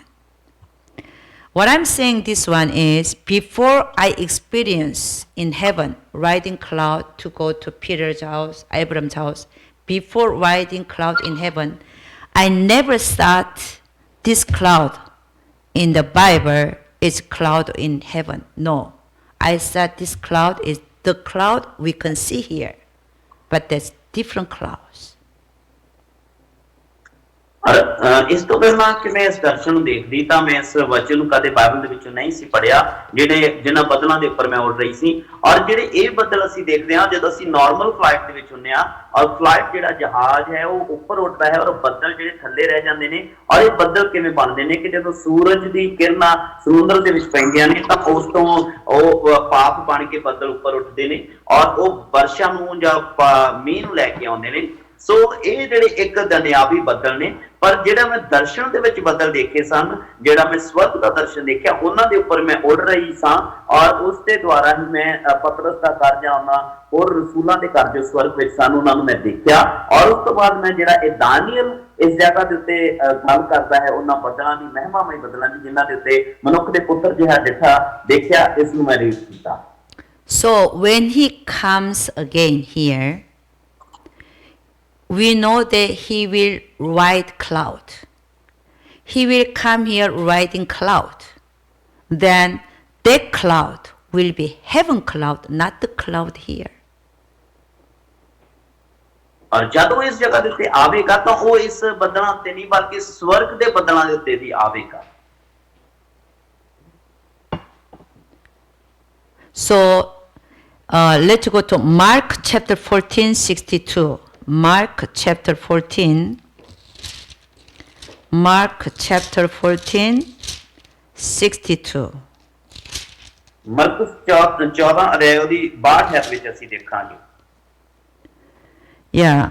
What I'm saying this one is before I experience in heaven riding cloud to go to Peter's house, Abraham's house, before riding cloud in heaven, I never thought this cloud in the Bible is cloud in heaven. No. I thought this cloud is the cloud we can see here, but there's different clouds. ਇਸ ਤੋਂ ਪਹਿਲਾਂ ਕਿ ਮੈਂ ਇਸ ਦਰਸ਼ਨ ਨੂੰ ਦੇਖਦੀ ਤਾਂ ਮੈਂ ਇਸ ਵਚਨ ਨੂੰ ਕਦੇ ਬਾਈਬਲ ਦੇ ਵਿੱਚੋਂ ਨਹੀਂ ਸੀ ਪੜਿਆ ਜਿਨ੍ਹਾਂ ਬੱਦਲਾਂ ਦੇ ਉੱਪਰ ਮੈਂ ਉੱਡ ਰਹੀ ਸੀ ਔਰ ਜਿਹੜੇ ਇਹ ਬੱਦਲ ਅਸੀਂ ਦੇਖਦੇ ਹਾਂ ਜਦੋਂ ਅਸੀਂ ਨਾਰਮਲ ਫਲਾਈਟ ਦੇ ਵਿੱਚ ਹੁੰਨੇ ਆ ਔਰ ਫਲਾਈਟ ਜਿਹੜਾ ਜਹਾਜ਼ ਹੈ ਉਹ ਉੱਪਰ ਉੱਡਦਾ ਹੈ ਔਰ ਬੱਦਲ ਜਿਹੜੇ ਥੱਲੇ ਰਹਿ ਜਾਂਦੇ ਨੇ ਔਰ ਇਹ ਬੱਦਲ ਕਿਵੇਂ ਬਣਦੇ ਨੇ ਕਿ ਜਦੋਂ ਸੂਰਜ ਦੀ ਕਿਰਨਾਂ ਸਮੁੰਦਰ ਦੇ ਵਿੱਚ ਪੈਂਦੀਆਂ ਨੇ ਤਾਂ ਉਸ ਤੋਂ ਉਹ ਪਾਪ ਬਣ ਕੇ ਬੱਦਲ ਉੱਪਰ ਉੱਠਦੇ ਨੇ ਔਰ ਉਹ ਵਰਸ਼ਾ ਨੂੰ ਜਾਂ ਮੀਂਹ ਨੂੰ ਲੈ ਕੇ ਆਉਂਦੇ ਨੇ ਸੋ ਇਹ ਜਿਹੜੇ ਇੱਕ ਦੁਨਿਆਵੀ ਬੱਦਲ ਨੇ ਪਰ ਜਿਹੜਾ ਮੈਂ ਦਰਸ਼ਨ ਦੇ ਵਿੱਚ ਬੱਦਲ ਦੇਖੇ ਸਨ ਜਿਹੜਾ ਮੈਂ ਸਵਰਗ ਦਾ ਦਰਸ਼ਨ ਦੇਖਿਆ ਉਹਨਾਂ ਦੇ ਉੱਪਰ ਮੈਂ ਉੱਡ ਰਹੀ ਸਾਂ ਔਰ ਉਸ ਦੇ ਦੁਆਰਾ ਹੀ ਮੈਂ ਪਤਰਸ ਦਾ ਘਰ ਜਾਣਾ ਹੋਰ ਰਸੂਲਾਂ ਦੇ ਘਰ ਜੋ ਸਵਰਗ ਵਿੱਚ ਸਨ ਉਹਨਾਂ ਨੂੰ ਮੈਂ ਦੇਖਿਆ ਔਰ ਉਸ ਤੋਂ ਬਾਅਦ ਮੈਂ ਜਿਹੜਾ ਇਹ ਦਾਨੀਏਲ ਇਸ ਜਗ੍ਹਾ ਦੇ ਉੱਤੇ ਗੱਲ ਕਰਦਾ ਹੈ ਉਹਨਾਂ ਬੱਦਲਾਂ ਦੀ ਮਹਿਮਾਮਈ ਬੱਦਲਾਂ ਦੀ ਜਿਨ੍ਹਾਂ ਦੇ ਉੱਤੇ ਮਨੁੱਖ ਦੇ ਪੁੱਤਰ ਜਿਹਾ ਦੇਖਿਆ ਇਸ ਨੂੰ ਮੈਂ ਰੀਡ ਕੀਤਾ So when he comes again here, we know that he will ride cloud. He will come here riding cloud. Then that cloud will be heaven cloud, not the cloud here. और जब इस जगह ਦੇ ਉੱਤੇ ਆਵੇਗਾ ਤਾਂ ਉਹ ਇਸ ਬੱਦਲਾਂ ਤੇ ਨਹੀਂ ਬਲਕਿ ਸਵਰਗ ਦੇ ਬੱਦਲਾਂ ਦੇ ਉੱਤੇ ਵੀ ਆਵੇਗਾ So let's go to Mark chapter 14:62. Mark chapter 14. Mark chapter 14:62. Marcus 14 ਅਧਿਆਇ ਦੀ 62 ਵਿੱਚ ਅਸੀਂ ਦੇਖਾਂਗੇ Yeah.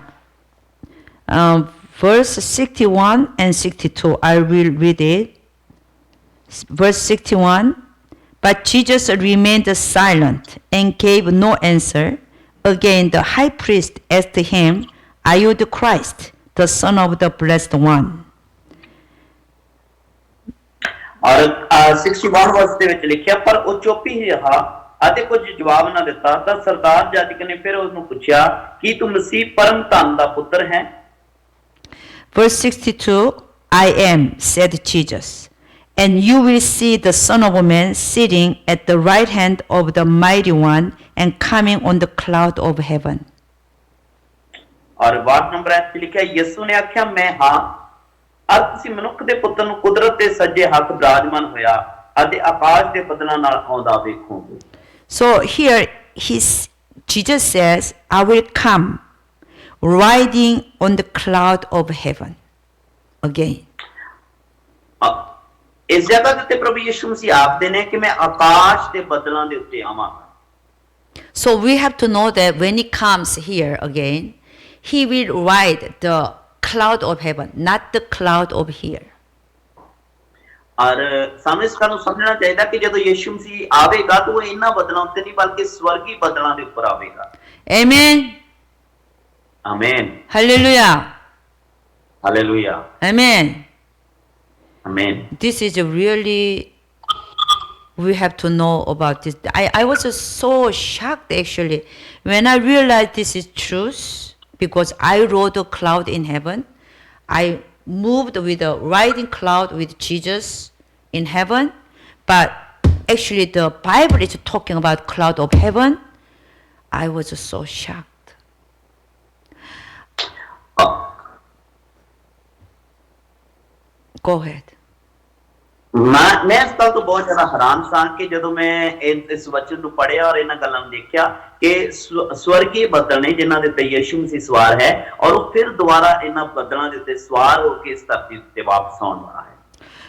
Verse 61 and 62. I will read it. Verse 61. But Jesus remained silent and gave no answer. Again, the high priest asked him, Are you the Christ, the Son of the Blessed One? ਔਰ 61 ਵਰਸ ਦੇ ਵਿੱਚ ਲਿਖਿਆ ਪਰ ਉਹ ਚੁੱਪ ਹੀ ਰਿਹਾ ਅਤੇ ਕੁਝ ਜਵਾਬ ਨਾ ਦਿੱਤਾ ਤਾਂ ਸਰਦਾਰ ਜਾਜਕ ਨੇ ਫਿਰ ਉਸ ਨੂੰ ਪੁੱਛਿਆ ਕੀ ਤੂੰ ਮਸੀਹ ਪਰਮ ਧੰਨ ਦਾ ਪੁੱਤਰ ਹੈ Verse 62, I am, said Jesus, and you will see the Son of Man sitting at the right hand of the Mighty One and coming on the cloud of heaven. ਔਰ ਵਾਕ ਨੰਬਰ 8 ਲਿਖਿਆ ਯਿਸੂ ਨੇ ਆਖਿਆ ਮੈਂ ਹਾਂ ਅਰ ਤੁਸੀਂ ਮਨੁੱਖ ਦੇ ਪੁੱਤਰ ਨੂੰ ਕੁਦਰਤ ਦੇ ਸੱਜੇ ਹੱਥ ਬਿਰਾਜਮਾਨ ਹੋਇਆ ਅਤੇ ਆਕਾਸ਼ ਦੇ ਬੱਦਲਾਂ ਨਾਲ ਆਉਂਦਾ ਵੇਖੋਗੇ So here Jesus says, I will come riding on the cloud of heaven again. ਇਸ ਜਗ੍ਹਾ ਦੇ ਉੱਤੇ ਪ੍ਰਭੂ ਯਿਸੂ ਮਸੀਹ ਆਖਦੇ ਨੇ ਕਿ ਮੈਂ ਆਕਾਸ਼ ਦੇ ਬੱਦਲਾਂ ਦੇ ਉੱਤੇ ਆਵਾਂਗਾ So we have to know that when he comes here again, he will ride the cloud of heaven, not the cloud of here. ਔਰ ਸਾਨੂੰ ਇਸ ਗੱਲ ਨੂੰ ਸਮਝਣਾ ਚਾਹੀਦਾ ਕਿ ਜਦੋਂ ਯਿਸੂ ਮਸੀਹ ਆਵੇਗਾ ਤਾਂ ਉਹ ਇਹਨਾਂ ਬੱਦਲਾਂ ਉੱਤੇ ਨਹੀਂ ਬਲਕਿ ਸਵਰਗੀ ਬੱਦਲਾਂ ਦੇ ਉੱਪਰ ਆਵੇਗਾ Amen. Amen Hallelujah. Hallelujah Amen. Amen This is really, we have to know about this. I was so shocked actually when I realized this is truth because I rode a cloud in heaven. I moved with a riding cloud with Jesus in heaven, but actually the Bible is talking about cloud of heaven. I was so shocked. Go ahead. ਮੈਂ ਇਸ ਗੱਲ ਤੋਂ ਬਹੁਤ ਜ਼ਿਆਦਾ ਹੈਰਾਨ ਸਾਂ ਕਿ ਜਦੋਂ ਮੈਂ ਇਸ ਵਚਨ ਨੂੰ ਪੜ੍ਹਿਆ ਔਰ ਇਹਨਾਂ ਗੱਲਾਂ ਨੂੰ ਦੇਖਿਆ ਕਿ ਸਵਰਗੀ ਬੱਦਲ ਨੇ ਜਿਨ੍ਹਾਂ ਦੇ ਉੱਤੇ ਯਿਸੂ ਮਸੀਹ ਸਵਾਰ ਹੈ ਔਰ ਉਹ ਫਿਰ ਦੁਬਾਰਾ ਇਹਨਾਂ ਬੱਦਲਾਂ ਦੇ ਉੱਤੇ ਸਵਾਰ ਹੋ ਕੇ ਇਸ ਧਰਤੀ ਉੱਤੇ ਵਾਪਸ ਆਉਣ ਵਾਲਾ ਹੈ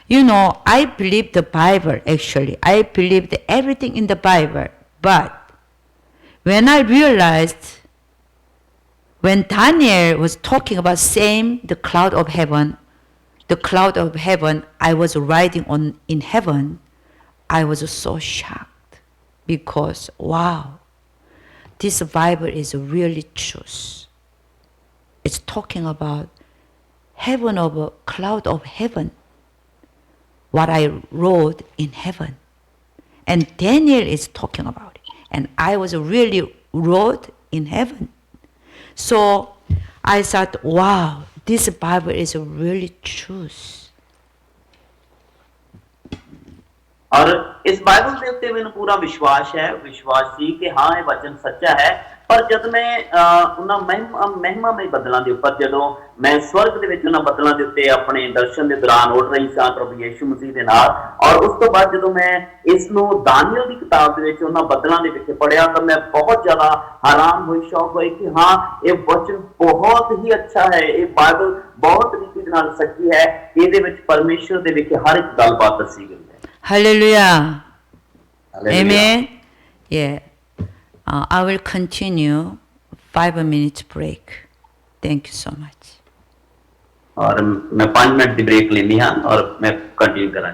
You know, I believe the Bible actually. I believed everything in the Bible. But when I realized, when Daniel was talking about same the cloud of heaven, the cloud of heaven I was riding on in heaven, I was so shocked because wow, this Bible is really truth. It's talking about heaven of a cloud of heaven. what I wrote in heaven. And Daniel is talking about it. And I was really wrote in heaven. So I thought, wow, this Bible is really truth. ਔਰ ਇਸ Bible ਦੇ ਉੱਤੇ ਮੈਨੂੰ ਪੂਰਾ ਵਿਸ਼ਵਾਸ ਸੀ ਕਿ ਹਾਂ ਇਹ ਵਚਨ ਸੱਚਾ ਹੈ। ਪਰ ਜਦ ਮੈਂ ਉਹਨਾਂ ਮਹਿਮਾਮਈ ਬੱਦਲਾਂ ਦੇ ਉੱਪਰ ਜਦੋਂ ਮੈਂ ਸਵਰਗ ਦੇ ਵਿੱਚ ਉਹਨਾਂ ਬੱਦਲਾਂ ਦੇ ਉੱਤੇ ਆਪਣੇ ਦਰਸ਼ਨ ਦੇ ਦੌਰਾਨ ਉੱਡ ਰਹੀ ਸਾਂ ਪ੍ਰਭੂ ਯਿਸੂ ਮਸੀਹ ਦੇ ਨਾਲ, ਔਰ ਉਸ ਤੋਂ ਬਾਅਦ ਜਦੋਂ ਮੈਂ ਇਸ ਨੂੰ ਦਾਨੀਏਲ ਦੀ ਕਿਤਾਬ ਦੇ ਵਿੱਚ ਉਹਨਾਂ ਬੱਦਲਾਂ ਦੇ ਵਿੱਚ ਪੜ੍ਹਿਆ ਤਾਂ ਮੈਂ ਬਹੁਤ ਜ਼ਿਆਦਾ ਹੈਰਾਨ ਹੋਈ, ਸ਼ੌਕ ਹੋਈ ਕਿ ਹਾਂ ਇਹ ਵਚਨ ਬਹੁਤ ਹੀ ਅੱਛਾ ਹੈ, ਇਹ ਬਾਈਬਲ ਬਹੁਤ ਰੀਤੀ ਦੇ ਨਾਲ ਸੱਚੀ ਹੈ, ਇਹਦੇ ਵਿੱਚ ਪਰਮੇਸ਼ਰ ਦੇ ਵਿੱਚ ਹਰ ਇੱਕ ਗੱਲਬਾਤ ਦੱਸੀ ਗਈ ਹੈ। Hallelujah. Hallelujah. Amen. Yeah. I will continue 5 minutes break. Thank you so much. और मैं 5 मिनट की ब्रेक लेनी हाँ और मैं कंटिन्यू करा।